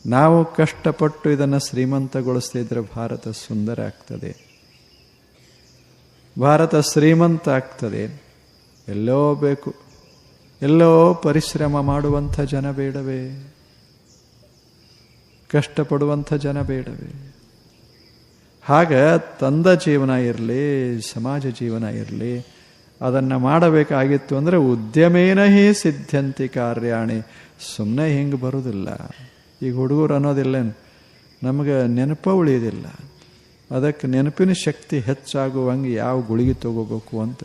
ನಾವು ಕಷ್ಟಪಟ್ಟು ಇದನ್ನು ಶ್ರೀಮಂತಗೊಳಿಸ್ತಿದ್ರೆ ಭಾರತ ಸುಂದರ ಆಗ್ತದೆ? ಭಾರತ ಶ್ರೀಮಂತ ಆಗ್ತದೆ? ಎಲ್ಲೋ ಬೇಕು, ಎಲ್ಲೋ ಪರಿಶ್ರಮ ಮಾಡುವಂಥ ಜನ ಬೇಡವೇ? ಕಷ್ಟಪಡುವಂಥ ಜನ ಬೇಡವೇ? ಹಾಗೆ ತಂದ ಜೀವನ ಇರಲಿ, ಸಮಾಜ ಜೀವನ ಇರಲಿ, ಅದನ್ನು ಮಾಡಬೇಕಾಗಿತ್ತು ಅಂದರೆ ಉದ್ಯಮೇನ ಹಿ ಸಿದ್ಧಂತಿ ಕಾರ್ಯಾಣಿ. ಸುಮ್ಮನೆ ಹಿಂಗೆ ಬರೋದಿಲ್ಲ. ಈಗ ಹುಡುಗರು ಅನ್ನೋದಿಲ್ಲೇನು, ನಮಗೆ ನೆನಪ ಉಳಿಯೋದಿಲ್ಲ. ಅದಕ್ಕೆ ನೆನಪಿನ ಶಕ್ತಿ ಹೆಚ್ಚಾಗುವಂಗೆ ಯಾವ ಗುಳಿಗೆ ತಗೋಬೇಕು ಅಂತ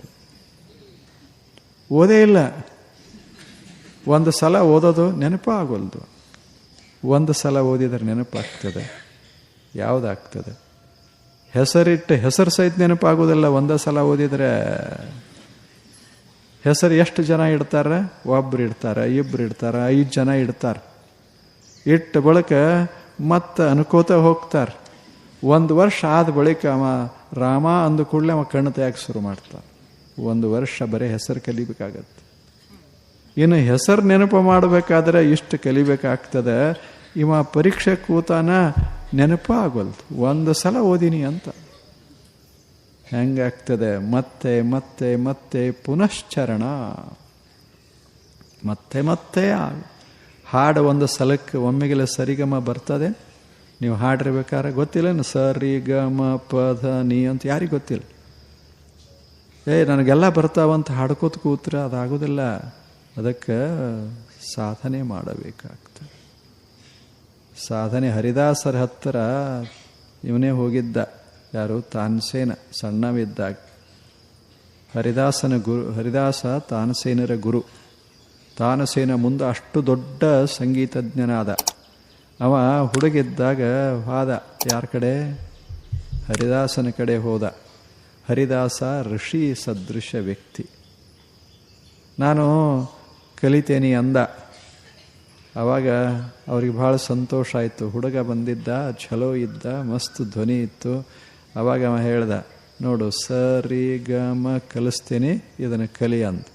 ಓದೇ ಇಲ್ಲ. ಒಂದು ಸಲ ಓದೋದು ನೆನಪ ಆಗೋಲ್ದು. ಒಂದು ಸಲ ಓದಿದ್ರೆ ನೆನಪಾಗ್ತದೆ? ಯಾವುದಾಗ್ತದೆ? ಹೆಸರು ಸಹಿತ ನೆನಪಾಗೋದಿಲ್ಲ. ಒಂದೇ ಸಲ ಓದಿದರೆ ಹೆಸರು ಎಷ್ಟು ಜನ ಇಡ್ತಾರೆ? ಒಬ್ರು ಇಡ್ತಾರೆ, ಇಬ್ರು ಇಡ್ತಾರೆ, 5 ಜನ ಇಡ್ತಾರೆ. ಇಟ್ಟ ಬಳಿಕ ಮತ್ತೆ ಅನ್ಕೋತ ಹೋಗ್ತಾರೆ. 1 ವರ್ಷ ಆದ ಬಳಿಕ ಅವ ರಾಮ ಅಂದ ಕೂಡಲೇ ಅವ ಕಣ್ಣು ತೆಗೆಯಕ್ಕೆ ಶುರು ಮಾಡ್ತಾನೆ. 1 ವರ್ಷ ಬರೀ ಹೆಸರು ಕಲಿಬೇಕಾಗತ್ತೆ. ಇನ್ನು ಹೆಸರು ನೆನಪು ಮಾಡಬೇಕಾದ್ರೆ ಇಷ್ಟು ಕಲಿಬೇಕಾಗ್ತದೆ. ಇವ ಪರೀಕ್ಷೆ ಕೂತಾನ ನೆನಪ ಆಗೋಲ್ದು. 1 ಸಲ ಓದಿನಿ ಅಂತ. ಹೆಂಗಾಗ್ತದೆ? ಮತ್ತೆ ಮತ್ತೆ ಮತ್ತೆ ಪುನಶ್ಚರಣ, ಮತ್ತೆ ಮತ್ತೆ ಹಾಡು. ಒಂದು ಸಲಕ್ಕೆ ಒಮ್ಮೆಗೆಲ್ಲ ಸರಿಗಮ ಬರ್ತದೆ. ನೀವು ಹಾಡಿರ್ಬೇಕಾದ್ರೆ ಗೊತ್ತಿಲ್ಲ, ಸರಿಗಮ ಪದ ನೀ ಅಂತ ಯಾರಿಗೆ ಗೊತ್ತಿಲ್ಲ. ನನಗೆಲ್ಲ ಬರ್ತಾವಂತ ಹಾಡ್ಕೋತ ಕೂತ್ರೆ ಅದಾಗೋದಿಲ್ಲ. ಅದಕ್ಕೆ ಸಾಧನೆ ಮಾಡಬೇಕಾಗ್ತದೆ. ಸಾಧನೆ. ಹರಿದಾಸರ ಹತ್ತಿರ ಇವನೇ ಹೋಗಿದ್ದ. ಯಾರು? ತಾನ್ಸೇನ. ಸಣ್ಣವಿದ್ದಾಗ ಹರಿದಾಸ ತಾನಸೇನರ ಗುರು. ತಾನಸೇನ ಮುಂದೆ ಅಷ್ಟು ದೊಡ್ಡ ಸಂಗೀತಜ್ಞನಾದ. ಅವ ಹುಡುಗಿದ್ದಾಗ ಹೋದ ಯಾರ ಕಡೆ? ಹರಿದಾಸನ ಕಡೆ ಹೋದ. ಹರಿದಾಸ ಋಷಿ ಸದೃಶ ವ್ಯಕ್ತಿ. ನಾನು ಕಲಿತೇನೆ ಅಂದ. ಆವಾಗ ಅವ್ರಿಗೆ ಭಾಳ ಸಂತೋಷ ಆಯಿತು. ಹುಡುಗ ಬಂದಿದ್ದ, ಛಲೋ ಇದ್ದ, ಮಸ್ತ್ ಧ್ವನಿ ಇತ್ತು. ಆವಾಗ ಅವ ಹೇಳ್ದ, ನೋಡು ಸರಿ ಗಮ ಕಲಿಸ್ತೀನಿ, ಇದನ್ನು ಕಲಿ ಅಂತ.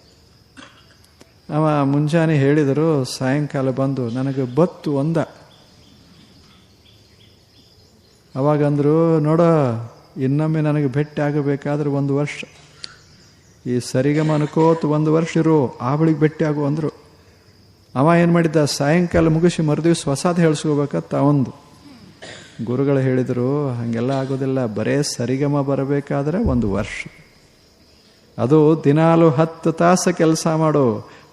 ಅವ ಮುಂಜಾನೆ ಹೇಳಿದರು, ಸಾಯಂಕಾಲ ಬಂದು ನನಗೆ ಬತ್ತು ಅಂದ. ಅವಾಗಂದ್ರು, ನೋಡ ಇನ್ನೊಮ್ಮೆ ನನಗೆ ಭೇಟಿ ಆಗಬೇಕಾದ್ರೆ 1 ವರ್ಷ ಈ ಸರಿಗಮ ಅನ್ಕೋತ 1 ವರ್ಷ ಇರು, ಆ ಬಳಿಗೆ ಭೇಟಿ ಆಗು ಅಂದರು. ಅವ ಏನು ಮಾಡಿದ್ದ, ಸಾಯಂಕಾಲ ಮುಗಿಸಿ ಮರುದಿವ್ಸ ಹೊಸಾದ ಹೇಳಿಸ್ಕೋಬೇಕತ್ತ ಅವಂದು. ಗುರುಗಳು ಹೇಳಿದರು, ಹಾಗೆಲ್ಲ ಆಗೋದಿಲ್ಲ, ಬರೇ ಸರಿಗಮ ಬರಬೇಕಾದ್ರೆ 1 ವರ್ಷ. ಅದು ದಿನಾಲು 10 ತಾಸು ಕೆಲಸ ಮಾಡು,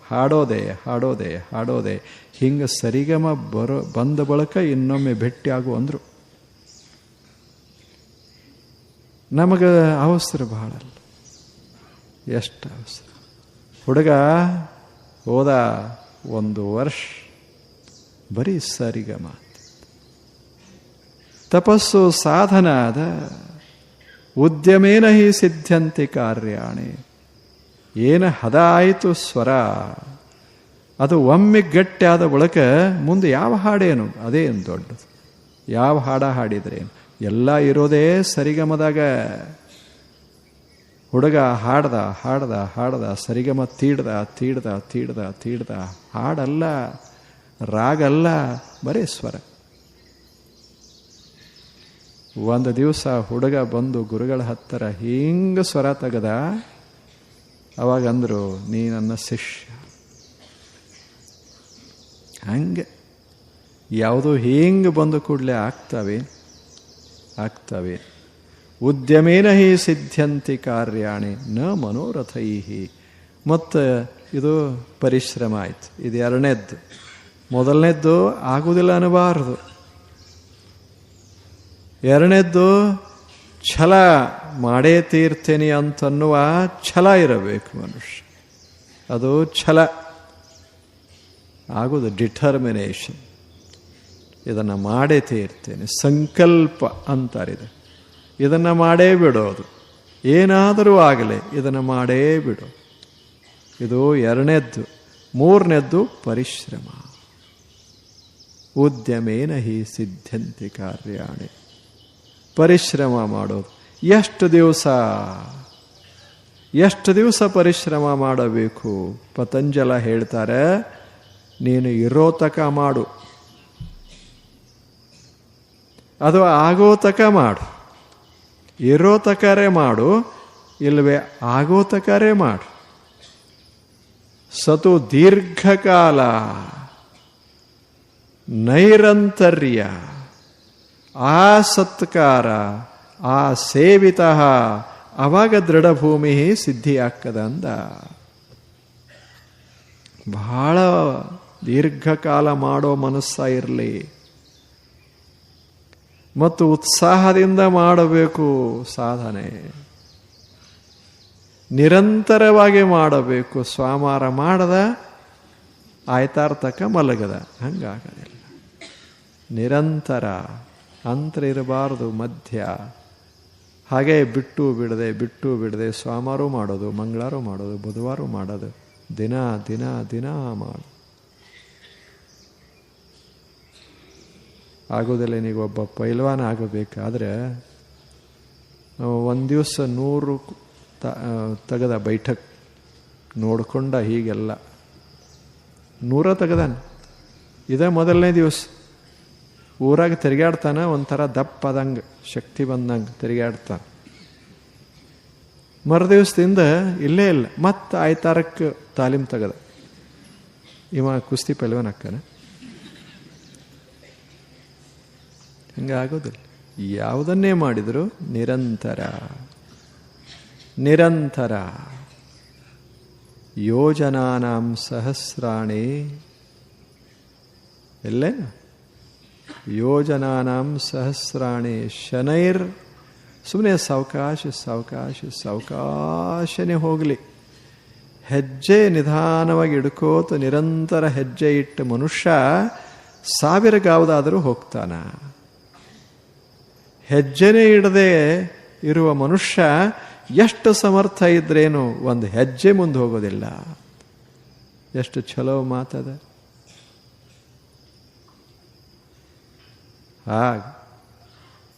ಹಾಡೋದೆ ಹಾಡೋದೆ ಹಾಡೋದೆ. ಹಿಂಗೆ ಸರಿಗಮ ಬಂದ ಬಳಿಕ ಇನ್ನೊಮ್ಮೆ ಭೇಟಿ ಆಗು ಅಂದರು. ನಮಗೆ ಅವಸರ ಬಹಳಲ್ಲ, ಎಷ್ಟು ಅವಸರ. ಹುಡುಗ ಹೋದ 1 ವರ್ಷ ಬರೀ ಸರಿಗಮ. ತಪಸ್ಸು ಸಾಧನ ಅದ. ಉದ್ಯಮೇನ ಹಿ ಸಿದ್ಧಂತಿ ಕಾರ್ಯಾಣಿ. ಏನು ಹದ ಆಯಿತು ಸ್ವರ, ಅದು ಒಮ್ಮೆ ಗಟ್ಟಿ ಆದ ಬಳಿಕ ಮುಂದೆ ಯಾವ ಹಾಡೇನು ಅದೇನು ದೊಡ್ಡದು. ಯಾವ ಹಾಡ ಹಾಡಿದ್ರೇನು, ಎಲ್ಲ ಇರೋದೇ ಸರಿಗಮದಾಗ. ಹುಡುಗ ಹಾಡ್ದ ಹಾಡ್ದ ಹಾಡ್ದ, ಸರಿಗಮ ತೀಡ್ದ ತೀಡ್ದ ತೀಡ್ದ ತೀಡ್ದ. ಹಾಡಲ್ಲ, ರಾಗಲ್ಲ, ಬರೇ ಸ್ವರ. ಒಂದು ದಿವಸ ಹುಡುಗ ಬಂದು ಗುರುಗಳ ಹತ್ತಿರ ಹಿಂಗೆ ಸ್ವರ ತೆಗೆದ. ಅವಾಗ ಅಂದರು, ನೀ ನನ್ನ ಶಿಷ್ಯ. ಹಂಗೆ ಯಾವುದೋ ಹಿಂಗೆ ಬಂದು ಕೂಡಲೇ ಆಗ್ತವೆ. ಉದ್ಯಮೇನ ಹಿ ಸಿದ್ಧಂತಿ ಕಾರ್ಯಾಣಿ ನ ಮನೋರಥೈ. ಮತ್ತು ಇದು ಪರಿಶ್ರಮ ಆಯ್ತು. ಇದು 2ನೇದ್ದು. ಮೊದಲನೇದ್ದು ಆಗುವುದಿಲ್ಲ ಅನ್ನಬಾರದು. 2ನೇದ್ದು ಛಲ, ಮಾಡೇ ತೀರ್ತೇನೆ ಅಂತನ್ನುವ ಛಲ ಇರಬೇಕು ಮನುಷ್ಯ. ಅದು ಛಲ ಆಗುವುದು ಡಿಟರ್ಮಿನೇಷನ್. ಇದನ್ನು ಮಾಡೇ ತೀರ್ತೇನೆ, ಸಂಕಲ್ಪ ಅಂತಾರಿದೆ. ಇದನ್ನು ಮಾಡೇ ಬಿಡೋದು, ಏನಾದರೂ ಆಗಲಿ ಇದನ್ನು ಮಾಡೇ ಬಿಡೋದು. ಇದು 2ನೇದ್ದು. 3ನೇದ್ದು ಪರಿಶ್ರಮ. ಉದ್ಯಮೇನ ಹಿ ಸಿದ್ಧಂತಿ ಕಾರ್ಯಾಣಿ. ಪರಿಶ್ರಮ ಮಾಡೋದು. ಎಷ್ಟು ದಿವಸ ಪರಿಶ್ರಮ ಮಾಡಬೇಕು? ಪತಂಜಲ ಹೇಳ್ತಾರೆ, ನೀನು ಇರೋತಕ ಮಾಡು, ಅದು ಆಗೋತಕ ಮಾಡು. ಇರೋತಕರೇ ಮಾಡು, ಇಲ್ಲವೇ ಆಗೋತಕರೇ ಮಾಡು. ಸತು ದೀರ್ಘಕಾಲ ನೈರಂತರ್ಯ ಆ ಸತ್ಕಾರ ಆ ಸೇವಿತ, ಅವಾಗ ದೃಢಭೂಮಿ ಸಿದ್ಧಿ ಆಗ್ತದ ಅಂದ. ಬಹಳ ದೀರ್ಘಕಾಲ ಮಾಡೋ ಮನಸ್ಸ ಇರಲಿ ಮತ್ತು ಉತ್ಸಾಹದಿಂದ ಮಾಡಬೇಕು. ಸಾಧನೆ ನಿರಂತರವಾಗಿ ಮಾಡಬೇಕು. ಸ್ವಾಮಾರ ಮಾಡದ ಆಯ್ತಾರ್ತಕ ಮಲಗದ, ಹಂಗಾಗಲಿಲ್ಲ. ನಿರಂತರ, ಅಂತರ ಇರಬಾರದು, ಮಧ್ಯ. ಹಾಗೆ ಬಿಟ್ಟು ಬಿಡದೆ ಸೋಮವಾರ ಮಾಡೋದು, ಮಂಗಳವಾರ ಮಾಡೋದು, ಬುಧವಾರ ಮಾಡೋದು, ದಿನ ದಿನ ದಿನ ಮಾಡು. ಆಗೋದಿಲ್ಲ. ನೀಗೊಬ್ಬ ಪೈಲ್ವಾನ ಆಗಬೇಕಾದ್ರೆ ಒಂದು ದಿವಸ 100 ತೆಗೆದ ಬೈಠಕ್ ನೋಡ್ಕೊಂಡ. ಹೀಗೆಲ್ಲ 100 ತೆಗೆದಾನ. ಇದೇ ಮೊದಲನೇ ದಿವಸ. ಊರಾಗ ತಿರುಗಾಡ್ತಾನೆ, ಒಂಥರ ದಪ್ಪದಂಗೆ, ಶಕ್ತಿ ಬಂದಂಗೆ ತಿರುಗಾಡ್ತಾನೆ. ಮರುದಿವಸದಿಂದ ಇಲ್ಲೇ ಇಲ್ಲ. ಮತ್ತೆ ಆಯ್ತಾರಕ್ಕೆ ತಾಲೀಮ್ ತೆಗೆದ. ಇವ ಕುಸ್ತಿ ಪೈಲ್ವಾನ್ ಅಕ್ಕನ. ಹಂಗಾಗೋದಿಲ್ಲ. ಯಾವುದನ್ನೇ ಮಾಡಿದ್ರು ನಿರಂತರ. ಯೋಜನಾನಾಂ ಸಹಸ್ರಾಣಿ, ಎಲ್ಲೇನು ಯೋಜನಾನಾಂ ಸಹಸ್ರಾಣಿ ಶನೈರ್. ಸುಮ್ಮನೆ ಸಾವಕಾಶನೇ ಹೋಗಲಿ. ಹೆಜ್ಜೆ ನಿಧಾನವಾಗಿ ಹಿಡ್ಕೋತ ನಿರಂತರ ಹೆಜ್ಜೆ ಇಟ್ಟ ಮನುಷ್ಯ 1000 ಗಾವದಾದರೂ ಹೋಗ್ತಾನ. ಹೆಜ್ಜೆನೇ ಇಡದೆ ಇರುವ ಮನುಷ್ಯ ಎಷ್ಟು ಸಮರ್ಥ ಇದ್ರೇನು ಒಂದು ಹೆಜ್ಜೆ ಮುಂದೆ ಹೋಗೋದಿಲ್ಲ. ಎಷ್ಟು ಚಲೋ ಮಾತದ. ಹಾಗೆ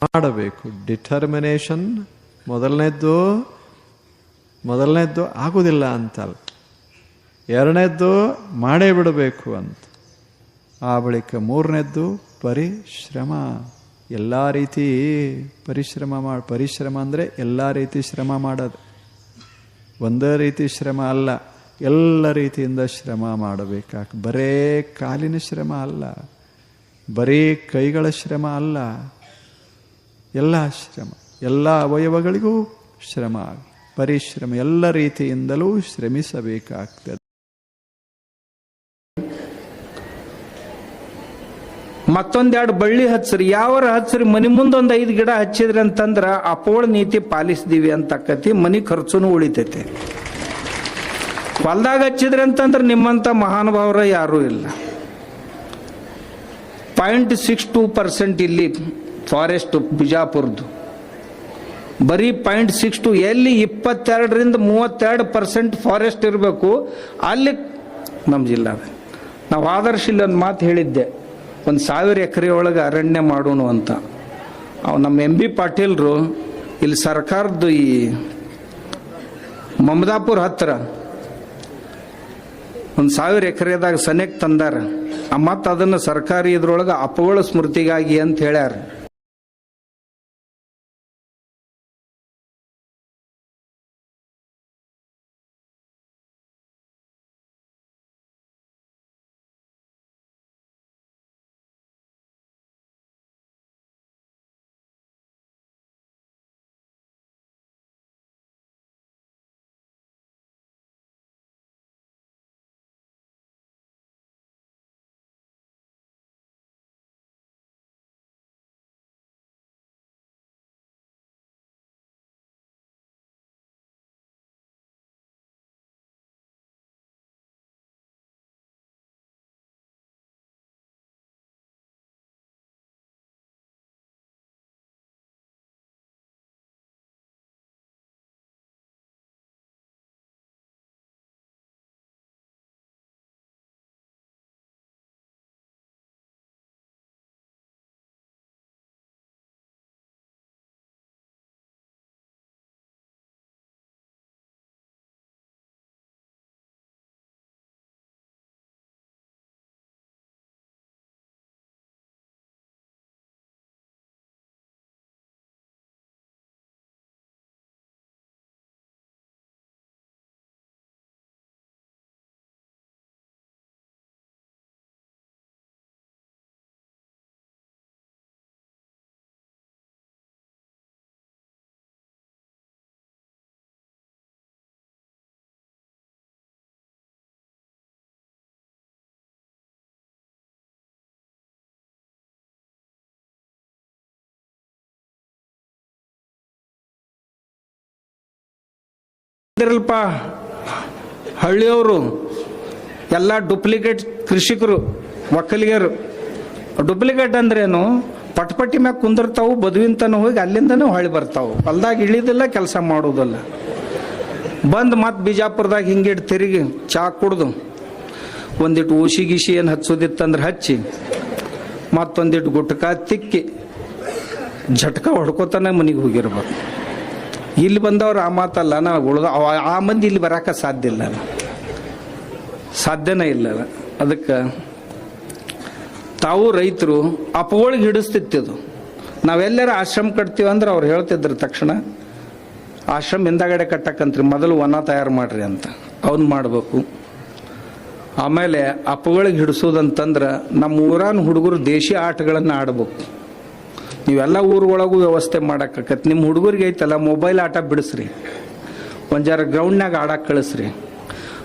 ಮಾಡಬೇಕು. ಡಿಟರ್ಮಿನೇಷನ್ ಮೊದಲನೇದ್ದು ಆಗುವುದಿಲ್ಲ ಅಂತಲ್ಲ, 2ನೇದ್ದು ಮಾಡೇ ಬಿಡಬೇಕು ಅಂತ. ಆ ಬಳಿಕ 3ನೇದ್ದು ಪರಿಶ್ರಮ. ಎಲ್ಲ ರೀತಿ ಪರಿಶ್ರಮ ಅಂದರೆ ಎಲ್ಲ ರೀತಿ ಶ್ರಮ ಮಾಡೋದು. ಒಂದೇ ರೀತಿ ಶ್ರಮ ಅಲ್ಲ, ಎಲ್ಲ ರೀತಿಯಿಂದ ಶ್ರಮ ಮಾಡಬೇಕಾಗ. ಬರೇ ಕಾಲಿನ ಶ್ರಮ ಅಲ್ಲ, ಬರೀ ಕೈಗಳ ಶ್ರಮ ಅಲ್ಲ, ಎಲ್ಲ ಶ್ರಮ, ಎಲ್ಲ ಅವಯವಗಳಿಗೂ ಶ್ರಮ. ಪರಿಶ್ರಮ ಎಲ್ಲ ರೀತಿಯಿಂದಲೂ ಶ್ರಮಿಸಬೇಕಾಗ್ತದೆ. ಮತ್ತೊಂದೆರಡು ಬಳ್ಳಿ ಹಚ್ಚ್ರಿ, ಯಾವರ ಹಚ್ಚ್ರಿ, ಮನಿ ಮುಂದೊಂದು 5 ಗಿಡ ಹಚ್ಚಿದ್ರಿ ಅಂತಂದ್ರ ಅಪೋಳ ನೀತಿ ಪಾಲಿಸಿದೀವಿ ಅಂತ ಆಕತಿ, ಮನಿ ಖರ್ಚುನು ಉಳಿತೈತೆ. ಹೊಲ್ದಾಗ ಹಚ್ಚಿದ್ರಿ ಅಂತಂದ್ರೆ ನಿಮ್ಮಂತ ಮಹಾನುಭಾವರ ಯಾರೂ ಇಲ್ಲ. 0.62% ಇಲ್ಲಿ ಫಾರೆಸ್ಟ್ ಬಿಜಾಪುರದ್ದು, ಬರೀ 0.62. ಎಲ್ಲಿ 22ರಿಂದ 32% ಫಾರೆಸ್ಟ್ ಇರಬೇಕು ಅಲ್ಲಿ ನಮ್ಮ ಜಿಲ್ಲಾ. ನಾವು ಆದರ್ಶ ಇಲ್ಲಿ ಒಂದು ಮಾತು ಹೇಳಿದ್ದೆ, 1000 ಎಕರೆ ಒಳಗೆ ಅರಣ್ಯ ಮಾಡೋಣ ಅಂತ. ನಮ್ಮ MB ಪಾಟೀಲ್ರು ಇಲ್ಲಿ ಸರ್ಕಾರದ್ದು ಈ ಮಮದಾಪುರ ಹತ್ರ 1000 ಎಕರೆದಾಗ ಸನೇಕ್ ತಂದಾರ. ಮತ್ತು ಅದನ್ನು ಸರ್ಕಾರಿ ಇದ್ರೊಳಗೆ ಅಪೋಳ ಸ್ಮೃತಿಗಾಗಿ ಅಂತ ಹೇಳ್ಯಾರ. ಇರಲ್ಪ ಹಳ್ಳಿಯವರು ಎಲ್ಲ ಡೂಪ್ಲಿಕೇಟ್ ಕೃಷಿಕರು, ಒಕ್ಕಲಿಗರು. ಡೂಪ್ಲಿಕೇಟ್ ಅಂದ್ರೇನು? ಪಟ್ಪಟ್ಟಿ ಮ್ಯಾಗ ಕುಂದಿರ್ತಾವು, ಬದುವಿಂತನೂ ಹೋಗಿ ಅಲ್ಲಿಂದನೂ ಹೊಳ್ಳಿ ಬರ್ತಾವು, ಹೊಲ್ದಾಗ ಇಳಿದಿಲ್ಲ, ಕೆಲಸ ಮಾಡೋದಿಲ್ಲ. ಬಂದು ಮತ್ತೆ ಬಿಜಾಪುರದಾಗ ಹಿಂಗಿಟ್ಟು ತಿರುಗಿ ಚಾ ಕುಡ್ದು ಒಂದಿಟ್ಟು ಊಸಿ ಗೀಸಿ ಏನು ಹಚ್ಚೋದಿತ್ತಂದ್ರೆ ಹಚ್ಚಿ ಮತ್ತೊಂದಿಟ್ಟು ಗುಟ್ಕ ತಿಕ್ಕಿ ಝಟ್ಕ ಹೊಡ್ಕೋತಾನೆ ಮನೆಗೆ ಹೋಗಿರ್ಬೇಕು. ಇಲ್ಲಿ ಬಂದವ್ರು ಆ ಮಾತಲ್ಲ, ನಾವು ಉಳ್ದ ಆ ಮಂದಿ ಇಲ್ಲಿ ಬರಾಕ ಸಾಧ್ಯ ಇಲ್ಲ, ಸಾಧ್ಯನೇ ಇಲ್ಲ. ಅದಕ್ಕೆ ತಾವು ರೈತರು ಅಪಗಳಿಗೆ ಹಿಡಿಸ್ತಿತ್ತು. ನಾವೆಲ್ಲರ ಆಶ್ರಮ ಕಟ್ತೀವಿ ಅಂದ್ರೆ ಅವ್ರು ಹೇಳ್ತಿದ್ರು ತಕ್ಷಣ, ಆಶ್ರಮ ಹಿಂದಗಡೆ ಕಟ್ಟಕ್ಕಂತ್ರಿ, ಮೊದಲು ವನ ತಯಾರು ಮಾಡ್ರಿ ಅಂತ. ಅವನು ಮಾಡಬೇಕು. ಆಮೇಲೆ ಅಪಗಳಿಗೆ ಹಿಡಿಸೋದಂತಂದ್ರೆ ನಮ್ಮ ಊರಾನ ಹುಡುಗರು ದೇಶಿ ಆಟಗಳನ್ನು ಆಡ್ಬೇಕು. ನೀವೆಲ್ಲ ಊರೊಳಗೂ ವ್ಯವಸ್ಥೆ ಮಾಡಕ್ಕತ್. ನಿಮ್ಮ ಹುಡುಗರಿಗೆ ಐತಲ್ಲ ಮೊಬೈಲ್ ಆಟ ಬಿಡಿಸ್ರಿ, ಒಂದು ಜರ ಗ್ರೌಂಡ್ನಾಗ ಆಡಕ್ಕೆ ಕಳಿಸ್ರಿ.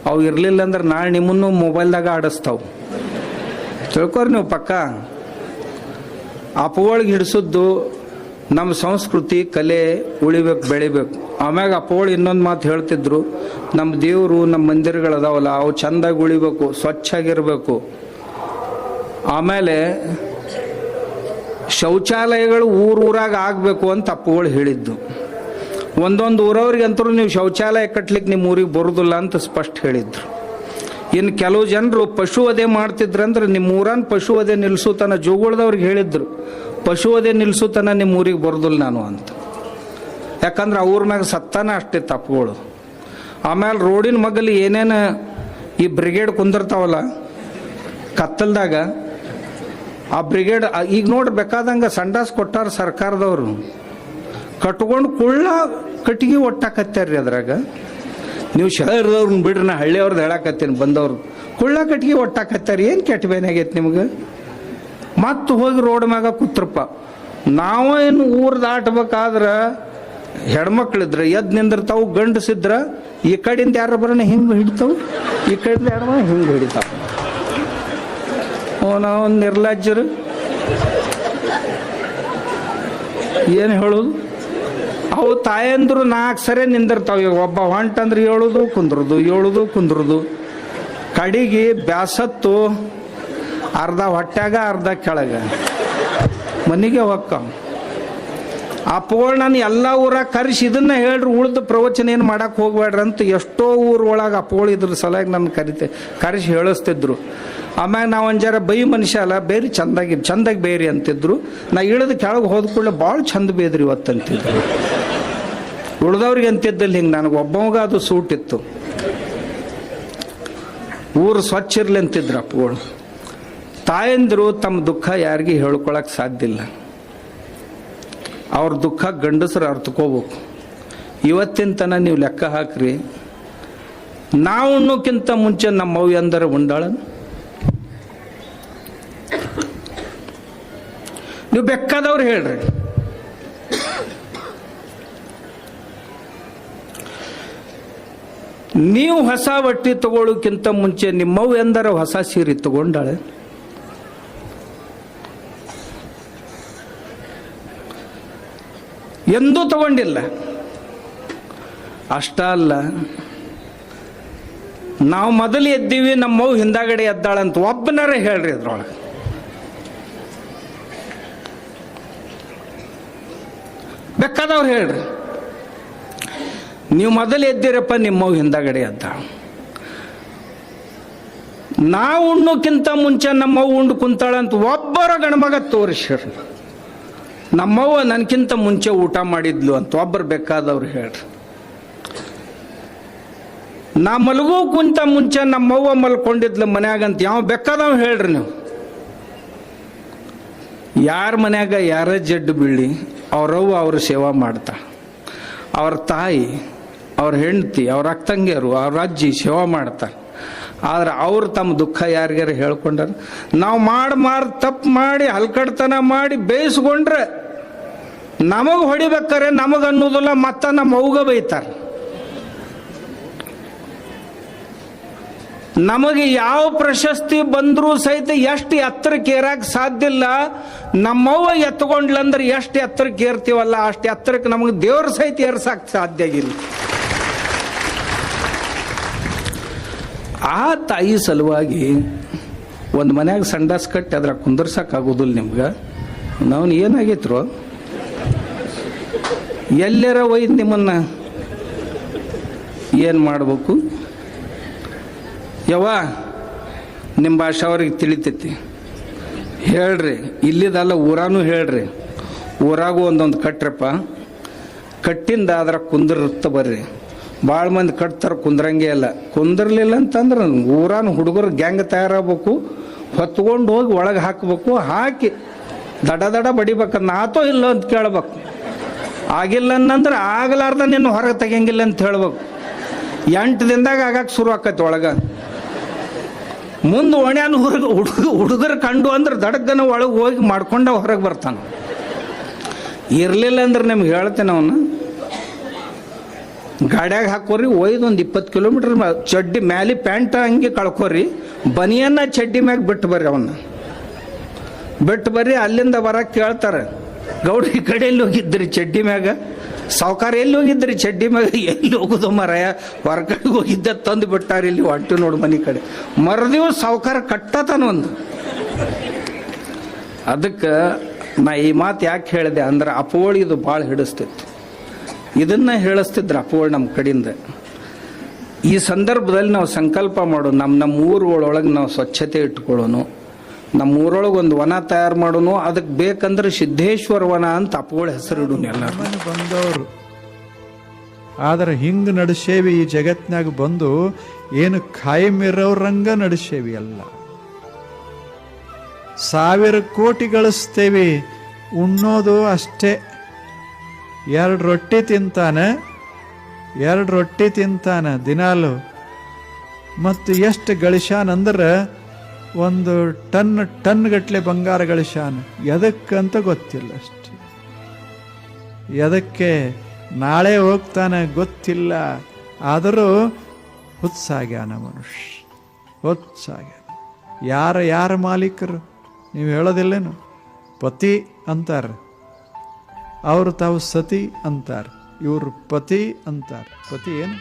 ಅವು ಇರಲಿಲ್ಲ ಅಂದ್ರೆ ನಾಳೆ ನಿಮ್ಮನ್ನು ಮೊಬೈಲ್ದಾಗ ಆಡಿಸ್ತಾವು, ತಿಳ್ಕೊರಿ ನೀವು ಪಕ್ಕ. ಅಪಗಳಿಗೆ ಹಿಡಿಸೋದು ನಮ್ಮ ಸಂಸ್ಕೃತಿ ಕಲೆ ಉಳಿಬೇಕು, ಬೆಳಿಬೇಕು. ಆಮ್ಯಾಗ ಅಪೋಳು ಇನ್ನೊಂದು ಮಾತು ಹೇಳ್ತಿದ್ರು, ನಮ್ಮ ದೇವರು ನಮ್ಮ ಮಂದಿರಗಳದಾವಲ್ಲ ಅವು ಚೆಂದಾಗಿ ಉಳಿಬೇಕು, ಸ್ವಚ್ಛಾಗಿರ್ಬೇಕು. ಆಮೇಲೆ ಶೌಚಾಲಯಗಳು ಊರಾಗ ಆಗಬೇಕು ಅಂತ ಅಪ್ಪುಗಳು ಹೇಳಿದ್ದು. ಒಂದೊಂದು ಊರವ್ರಿಗೆ ಅಂತರೂ ನೀವು ಶೌಚಾಲಯ ಕಟ್ಲಿಕ್ಕೆ ನಿಮ್ಮ ಊರಿಗೆ ಬರೋದಿಲ್ಲ ಅಂತ ಸ್ಪಷ್ಟ ಹೇಳಿದ್ರು. ಇನ್ನು ಕೆಲವು ಜನರು ಪಶು ವಧೆ ಮಾಡ್ತಿದ್ರಂದ್ರೆ ನಿಮ್ಮ ಊರನ್ನ ಪಶು ವಧೆ ನಿಲ್ಲಿಸುತ್ತಾನ ಜೋಗುಳದವ್ರಿಗೆ ಹೇಳಿದ್ರು, ಪಶು ವಧೆ ನಿಲ್ಲಿಸುತ್ತಾನ ನಿಮ್ಮ ಊರಿಗೆ ಬರೋದಿಲ್ಲ ನಾನು ಅಂತ. ಯಾಕಂದ್ರೆ ಅವ್ರ ಮ್ಯಾಗ ಸತ್ತಾನ ಅಷ್ಟೇ ತಪ್ಪುಗಳು. ಆಮೇಲೆ ರೋಡಿನ ಮಗಲ್ಲಿ ಏನೇನು ಈ ಬ್ರಿಗೇಡ್ ಕುಂದಿರ್ತಾವಲ್ಲ ಕತ್ತಲ್ದಾಗ, ಆ ಬ್ರಿಗೇಡ್ ಈಗ ನೋಡ್ರಿ ಬೇಕಾದಂಗೆ ಸಂಡಾಸ್ ಕೊಟ್ಟಾರ ಸರ್ಕಾರದವರು, ಕಟ್ಕೊಂಡು ಕುಳ್ಳ ಕಟ್ಟಿಗೆ ಒಟ್ಟಾಕತ್ತಾರ್ರಿ. ಅದ್ರಾಗ ನೀವು ಶಹರದವ್ರನ್ನ ಬಿಡ್ರಿ, ನಾ ಹಳ್ಳಿಯವ್ರದ್ದು ಹೇಳಾಕತ್ತೀನಿ, ಬಂದವ್ರು ಕುಳ್ಳ ಕಟ್ಟಿಗೆ ಒಟ್ಟಾಕತ್ತಾರ. ಏನು ಕೆಟ್ಟ ಬೇನಾಗೈತೆ ನಿಮ್ಗೆ? ಮತ್ತು ಹೋಗಿ ರೋಡ್ ಮ್ಯಾಗ ಕೂತ್ರಪ್ಪ. ನಾವೇನು ಊರು ದಾಟ್ಬೇಕಾದ್ರೆ ಹೆಣ್ಮಕ್ಳಿದ್ರೆ ಎದ್ದು ನಿಂದಿರ್ತಾವು, ಗಂಡಸಿದ್ರ ಈ ಕಡೆಯಿಂದ ಯಾರು ಬರೋಣ ಹಿಂಗೆ ಹಿಡಿತಾವು, ಈ ಕಡೆಯಿಂದ ಯಾರು ಬರೋಣ ಹಿಂಗೆ ಹಿಡಿತಾವ. ನಾವು ನಿರ್ಲಜ್ಜರು ಏನು ಹೇಳೋದು. ಅವು ತಾಯಂದ್ರು 4 ಸರಿ ನಿಂದಿರ್ತಾವ. ಈಗ ಒಬ್ಬ ಹೊಂಟಂದ್ರೆ ಹೇಳೋದು ಕುಂದ್ರದು ಕಡೆಗೆ ಬ್ಯಾಸತ್ತು ಅರ್ಧ ಹೊಟ್ಯಾಗ ಅರ್ಧ ಕೆಳಗ ಮನೆಗೆ ಹೊಕ್ಕಾವ. ಅಪ್ಪಗಳು ನಾನು ಎಲ್ಲ ಊರಾಗ ಕರೆಸಿ ಇದನ್ನ ಹೇಳ್ರಿ, ಉಳ್ದ ಪ್ರವಚನ ಏನು ಮಾಡಕ್ಕೆ ಹೋಗ್ಬೇಡ್ರಿ ಅಂತ ಎಷ್ಟೋ ಊರೊಳಗೆ ಅಪ್ಪಗಳು ಇದ್ರ ಸಲುವಾಗಿ ನನ್ನ ಕರೆಸಿ ಹೇಳಿಸ್ತಿದ್ರು. ಆಮ್ಯಾಗ ನಾವು ಒಂಜಾರ ಬೈ ಮನುಷ್ಯ ಅಲ್ಲ, ಬೇರೆ ಚಂದಾಗಿ ಬೇರೆ ಅಂತಿದ್ರು. ನಾ ಇಳಿದ ಕೆಳಗೆ ಹೋದ ಕೂಡಲೇ ಭಾಳ ಚಂದ ಬೇದ್ರಿ ಇವತ್ತಂತಿದ್ರು. ಉಳ್ದವ್ರಿಗೆ ಅಂತಿದ್ದಲ್ಲಿ ಹಿಂಗೆ ನನಗೆ ಒಬ್ಬವಾಗ ಅದು ಸೂಟ್ ಇತ್ತು. ಊರು ಸ್ವಚ್ಛ ಇರ್ಲಿ ಅಂತಿದ್ರು ಅಪ್ಪಗಳು. ತಾಯಂದಿರು ತಮ್ಮ ದುಃಖ ಯಾರಿಗೆ ಹೇಳ್ಕೊಳಕ್ ಸಾಧ್ಯ ಇಲ್ಲ. ಅವ್ರ ದುಃಖ ಗಂಡಸರು ಅರ್ಥಕೋಬೇಕು. ಇವತ್ತಿನ ತನ ನೀವು ಲೆಕ್ಕ ಹಾಕ್ರಿ, ನಾವು ಉಣ್ಣೋಕ್ಕಿಂತ ಮುಂಚೆ ನಮ್ಮ ಅವ್ವ ಎಂದರೆ ಉಂಡಾಳ. ನೀವು ಬೇಕಾದವ್ರು ಹೇಳ್ರಿ, ನೀವು ಹೊಸ ಬಟ್ಟೆ ತಗೊಳ್ಳೋಕ್ಕಿಂತ ಮುಂಚೆ ನಿಮ್ಮವ್ವ ಎಂದರೆ ಹೊಸ ಸೀರೆ ತಗೊಂಡಾಳೆ. ಎಂದೂ ತಗೊಂಡಿಲ್ಲ. ಅಷ್ಟ ಅಲ್ಲ, ನಾವು ಮೊದಲು ಎದ್ದೀವಿ, ನಮ್ಮವ್ವ ಹಿಂದಾಗಡೆ ಎದ್ದಾಳಂತ ಒಬ್ಬನಾರ ಹೇಳ್ರಿ ಅದ್ರೊಳಗೆ. ಬೇಕಾದವ್ರು ಹೇಳ್ರಿ, ನೀವು ಮೊದಲು ಎದ್ದಿರಪ್ಪ, ನಿಮ್ಮವ್ವ ಹಿಂದಾಗಡೆ ಎದ್ದಾಳ. ನಾವು ಉಣ್ಣೋಕ್ಕಿಂತ ಮುಂಚೆ ನಮ್ಮವ್ವ ಉಂಡು ಕುಂತಾಳಂತ ಒಬ್ಬರ ಗಣಮಗ ತೋರಿಸ್ರಿ. ನಮ್ಮವ್ವ ನನಗಿಂತ ಮುಂಚೆ ಊಟ ಮಾಡಿದ್ಲು ಅಂತ ಒಬ್ಬರು ಬೇಕಾದವ್ರು ಹೇಳ್ರಿ. ನಾ ಮಲಗೋ ಕುಂತ ಮುಂಚೆ ನಮ್ಮವ್ವ ಮಲ್ಕೊಂಡಿದ್ಲು ಮನ್ಯಾಗಂತ ಯಾವ ಬೇಕಾದವ್ ಹೇಳ್ರಿ. ನೀವು ಯಾರ ಮನ್ಯಾಗ ಯಾರ ಜಡ್ಡು ಬೀಳಿ ಅವ್ರವ್ವ ಅವ್ರ ಸೇವಾ ಮಾಡ್ತಾ, ಅವ್ರ ತಾಯಿ, ಅವ್ರ ಹೆಂಡತಿ, ಅವ್ರ ಅಕ್ಕಂಗಿಯರು, ಅವ್ರ ಅಜ್ಜಿ ಸೇವಾ ಮಾಡ್ತಾರೆ. ಆದ್ರೆ ಅವ್ರು ತಮ್ಮ ದುಃಖ ಯಾರಿಗಾರ ಹೇಳ್ಕೊಂಡಾರ. ನಾವು ಮಾಡಿ ತಪ್ಪು ಮಾಡಿ ಹಲ್ಕಡ್ತನ ಮಾಡಿ ಬೇಯಿಸ್ಕೊಂಡ್ರೆ ನಮಗೆ ಹೊಡಿಬೇಕಾರೆ ನಮಗೆ ಅನ್ನೋದಿಲ್ಲ, ಮತ್ತ ನಮ್ಮ ಅವ್ಗ ಬೈತಾರೆ. ನಮಗೆ ಯಾವ ಪ್ರಶಸ್ತಿ ಬಂದರೂ ಸಹಿತ ಎಷ್ಟು ಎತ್ತರಕ್ಕೆ ಏರಕ್ಕೆ ಸಾಧ್ಯ ಇಲ್ಲ. ನಮ್ಮವ್ವ ಎತ್ಕೊಂಡ್ಲಂದ್ರೆ ಎಷ್ಟು ಎತ್ತರಕ್ಕೆ ಏರ್ತೀವಲ್ಲ ಅಷ್ಟು ಎತ್ತರಕ್ಕೆ ನಮಗೆ ದೇವ್ರ ಸಹಿತ ಏರ್ಸಕ್ಕೆ ಸಾಧ್ಯ ಆಗಿಲ್ಲ. ಆ ತಾಯಿ ಸಲುವಾಗಿ ಒಂದು ಮನ್ಯಾಗ ಸಂಡಾಸ್ ಕಟ್ಟಿ ಅದ್ರ ಕುಂದರ್ಸಕ್ಕಾಗೋದಿಲ್ಲ ನಿಮ್ಗೆ. ನಾವು ಏನಾಗೈತ್ರು ಎಲ್ಲರ ಒಯ್ದು ನಿಮ್ಮನ್ನ ಏನು ಮಾಡ್ಬೇಕು? ಯವ್ವ ನಿಮ್ಮ ಭಾಷೆ ಅವ್ರಿಗೆ ತಿಳಿತೈತಿ ಹೇಳ್ರಿ, ಇಲ್ಲಿದಲ್ಲ ಊರಾನು ಹೇಳ್ರಿ. ಊರಾಗೂ ಒಂದೊಂದು ಕಟ್ರಪ್ಪ, ಕಟ್ಟಿಂದ ಅದ್ರ ಕುಂದಿರ್ತ ಬರ್ರಿ. ಭಾಳ ಮಂದಿ ಕಟ್ತಾರೆ, ಕುಂದ್ರಂಗೆ ಇಲ್ಲ. ಕುಂದಿರ್ಲಿಲ್ಲ ಅಂತಂದ್ರೆ ಊರಾನು ಹುಡುಗರು ಗ್ಯಾಂಗ್ ತಯಾರಾಗಬೇಕು, ಹೊತ್ಕೊಂಡು ಹೋಗಿ ಒಳಗೆ ಹಾಕಬೇಕು. ಹಾಕಿ ದಡ ಬಡಿಬೇಕನ್ನ ಆತೋ ಇಲ್ಲೋ ಅಂತ ಕೇಳ್ಬೇಕು. ಆಗಿಲ್ಲ ಅನ್ನಂದ್ರೆ ಆಗಲಾರ್ದ ನಿನ್ನ ಹೊರಗೆ ತೆಗಿಯಂಗಿಲ್ಲ ಅಂತ ಹೇಳ್ಬೇಕು. 8 ದಿನದಾಗ ಆಗಕ್ಕೆ ಶುರು ಆಕೈತಿ ಒಳಗೆ. ಮುಂದೆ ಒಣ್ಯಾನ ಹೊರಗೆ ಹುಡುಗರು ಕಂಡು ಅಂದ್ರೆ ದಡಗನ ಒಳಗೆ ಹೋಗಿ ಮಾಡ್ಕೊಂಡ ಹೊರಗೆ ಬರ್ತಾನೆ. ಇರಲಿಲ್ಲ ಅಂದ್ರೆ ನಿಮ್ಗೆ ಹೇಳ್ತೇನೆ, ಅವನು ಗಾಡ್ಯಾಗ ಹಾಕೋರಿ, ಒಯ್ದು ಒಂದು 20 ಕಿಲೋಮೀಟ್ರ್ ಚಡ್ಡಿ ಮ್ಯಾಲೆ ಪ್ಯಾಂಟ್ ಹಂಗೆ ಕಳ್ಕೊರಿ, ಬನಿಯನ್ನ ಚಡ್ಡಿ ಮ್ಯಾಗ ಬಿಟ್ಟು ಬರ್ರಿ. ಅವನ್ನ ಬಿಟ್ಟು ಬರ್ರಿ. ಅಲ್ಲಿಂದ ಬರಕ್ಕೆ ಕೇಳ್ತಾರೆ, ಗೌಡ್ರ ಈ ಕಡೆ ಎಲ್ಲಿ ಹೋಗಿದ್ರಿ ಚಡ್ಡಿ ಮ್ಯಾಗ? ಸಾವುಕಾರ ಎಲ್ಲಿ ಹೋಗಿದ್ರಿ ಚಡ್ಡಿ ಮ್ಯಾಗ? ಎಲ್ಲಿ ಹೋಗುದು ಮರಯ, ಹೊರಗಡೆ ಹೋಗಿದ್ದ ತಂದು ಬಿಟ್ಟಾರ ಇಲ್ಲಿ ಹೊಂಟು ನೋಡು ಮನೆ ಕಡೆ. ಮರದಿವ್ ಸಾವುಕಾರ ಕಟ್ಟತಾನ ಒಂದು. ಅದಕ್ಕೆ ನಾ ಈ ಮಾತು ಯಾಕೆ ಹೇಳಿದೆ ಅಂದ್ರೆ ಅಪೋಳಿ ಇದು ಭಾಳ ಹಿಡಿಸ್ತಿತ್ತು. ಇದನ್ನ ಹೇಳಿಸ್ತಿದ್ರು ಅಪೋಳಿ ನಮ್ಮ ಕಡೆಯಿಂದ. ಈ ಸಂದರ್ಭದಲ್ಲಿ ನಾವು ಸಂಕಲ್ಪ ಮಾಡೋಣ, ನಮ್ಮ ಊರೊಳಗೆ ನಾವು ಸ್ವಚ್ಛತೆ ಇಟ್ಕೊಳ್ಳೋನು, ನಮ್ಮ ಊರೊಳಗೆ ಒಂದು ವನ ತಯಾರು ಮಾಡೋನು. ಅದಕ್ಕೆ ಬೇಕಂದ್ರೆ ಸಿದ್ದೇಶ್ವರ ವನ ಅಂತ ಅಪ್ಪಗಳ ಹೆಸರಿಡು ಎಲ್ಲರೂ ಬಂದವರು. ಆದ್ರೆ ಹಿಂಗೆ ನಡೆಸೇವಿ ಈ ಜಗತ್ನಾಗ ಬಂದು ಏನು ಖಾಯಂ ಇರೋರಂಗ ನಡೆಸೇವಿ ಅಲ್ಲ. 1000 ಕೋಟಿ ಗಳಿಸ್ತೇವಿ, ಉಣ್ಣೋದು ಅಷ್ಟೇ. 2 ರೊಟ್ಟಿ ತಿಂತಾನೆ ದಿನಾಲು. ಮತ್ತು ಎಷ್ಟು ಗಳಿಸ್ಯಾನಂದ್ರೆ ಒಂದು ಟನ್ ಗಟ್ಲೆ ಬಂಗಾರ ಗಳಿಸ್ಯಾನ. ಎದಕ್ಕಂತ ಗೊತ್ತಿಲ್ಲ ಅಷ್ಟೆ. ಎದಕ್ಕೆ ನಾಳೆ ಹೋಗ್ತಾನೆ ಗೊತ್ತಿಲ್ಲ, ಆದರೂ ಹುಚ್ಚಾಗ್ಯಾನ ಮನುಷ್ಯ, ಹುಚ್ಚಾಗ್ಯಾನ. ಯಾರ ಮಾಲೀಕರು ನೀವು ಹೇಳೋದಿಲ್ಲೇನು? ಪತಿ ಅಂತಾರೆ, ಅವರು ತಾವು ಸತಿ ಅಂತಾರೆ, ಇವರು ಪತಿ ಅಂತಾರೆ. ಪತಿ ಏನು?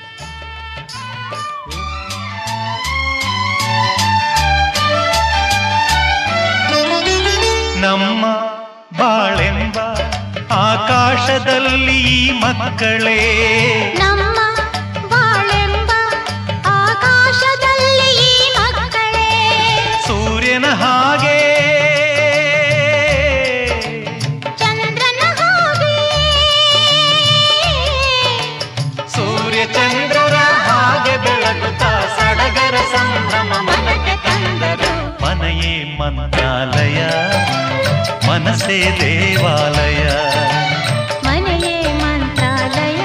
ನಮ್ಮ ಬಾಳೆಂಬ ಆಕಾಶದಲ್ಲಿ ಈ ಮಕ್ಕಳೇ, ನಮ್ಮ ಬಾಳೆಂಬ ಆಕಾಶದಲ್ಲಿ ಈ ಮಕ್ಕಳೇ, ಸೂರ್ಯನ ಹಾಗೆ ಚಂದ್ರನ ಹಾಗೆ, ಸೂರ್ಯ ಚಂದ್ರರ ಹಾಗೆ ಬೆಳಗುತ್ತಾ ಸಡಗರ ಸಂಭ್ರಮ ಮನಕ್ಕೆ ತಂದರು. ಮನೆಯೇ ಮಂತ್ರಾಲಯ, ಮನಸ್ಸೇ ದೇವಾಲಯ, ಮನೆಯೇ ಮಂತ್ರಾಲಯ,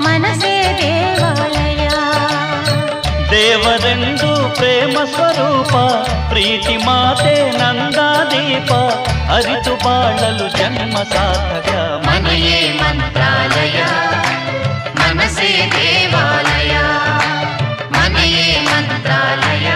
ಮನಸ್ಸೇ ದೇವಾಲಯ. ದೇವರೆಂದು ಪ್ರೇಮ ಸ್ವರೂಪ, ಪ್ರೀತಿ ಮಾತೆ ನಂದಾದೀಪ, ಅರಿತು ಬಾಳಲು ಜನ್ಮ ಸಾರ್ಥಕ. ಮನೆಯೇ ಮಂತ್ರಾಲಯ, ಮನಸ್ಸೇ ದೇವಾಲಯ, ಮನೆಯೇ ಮಂತ್ರಾಲಯ.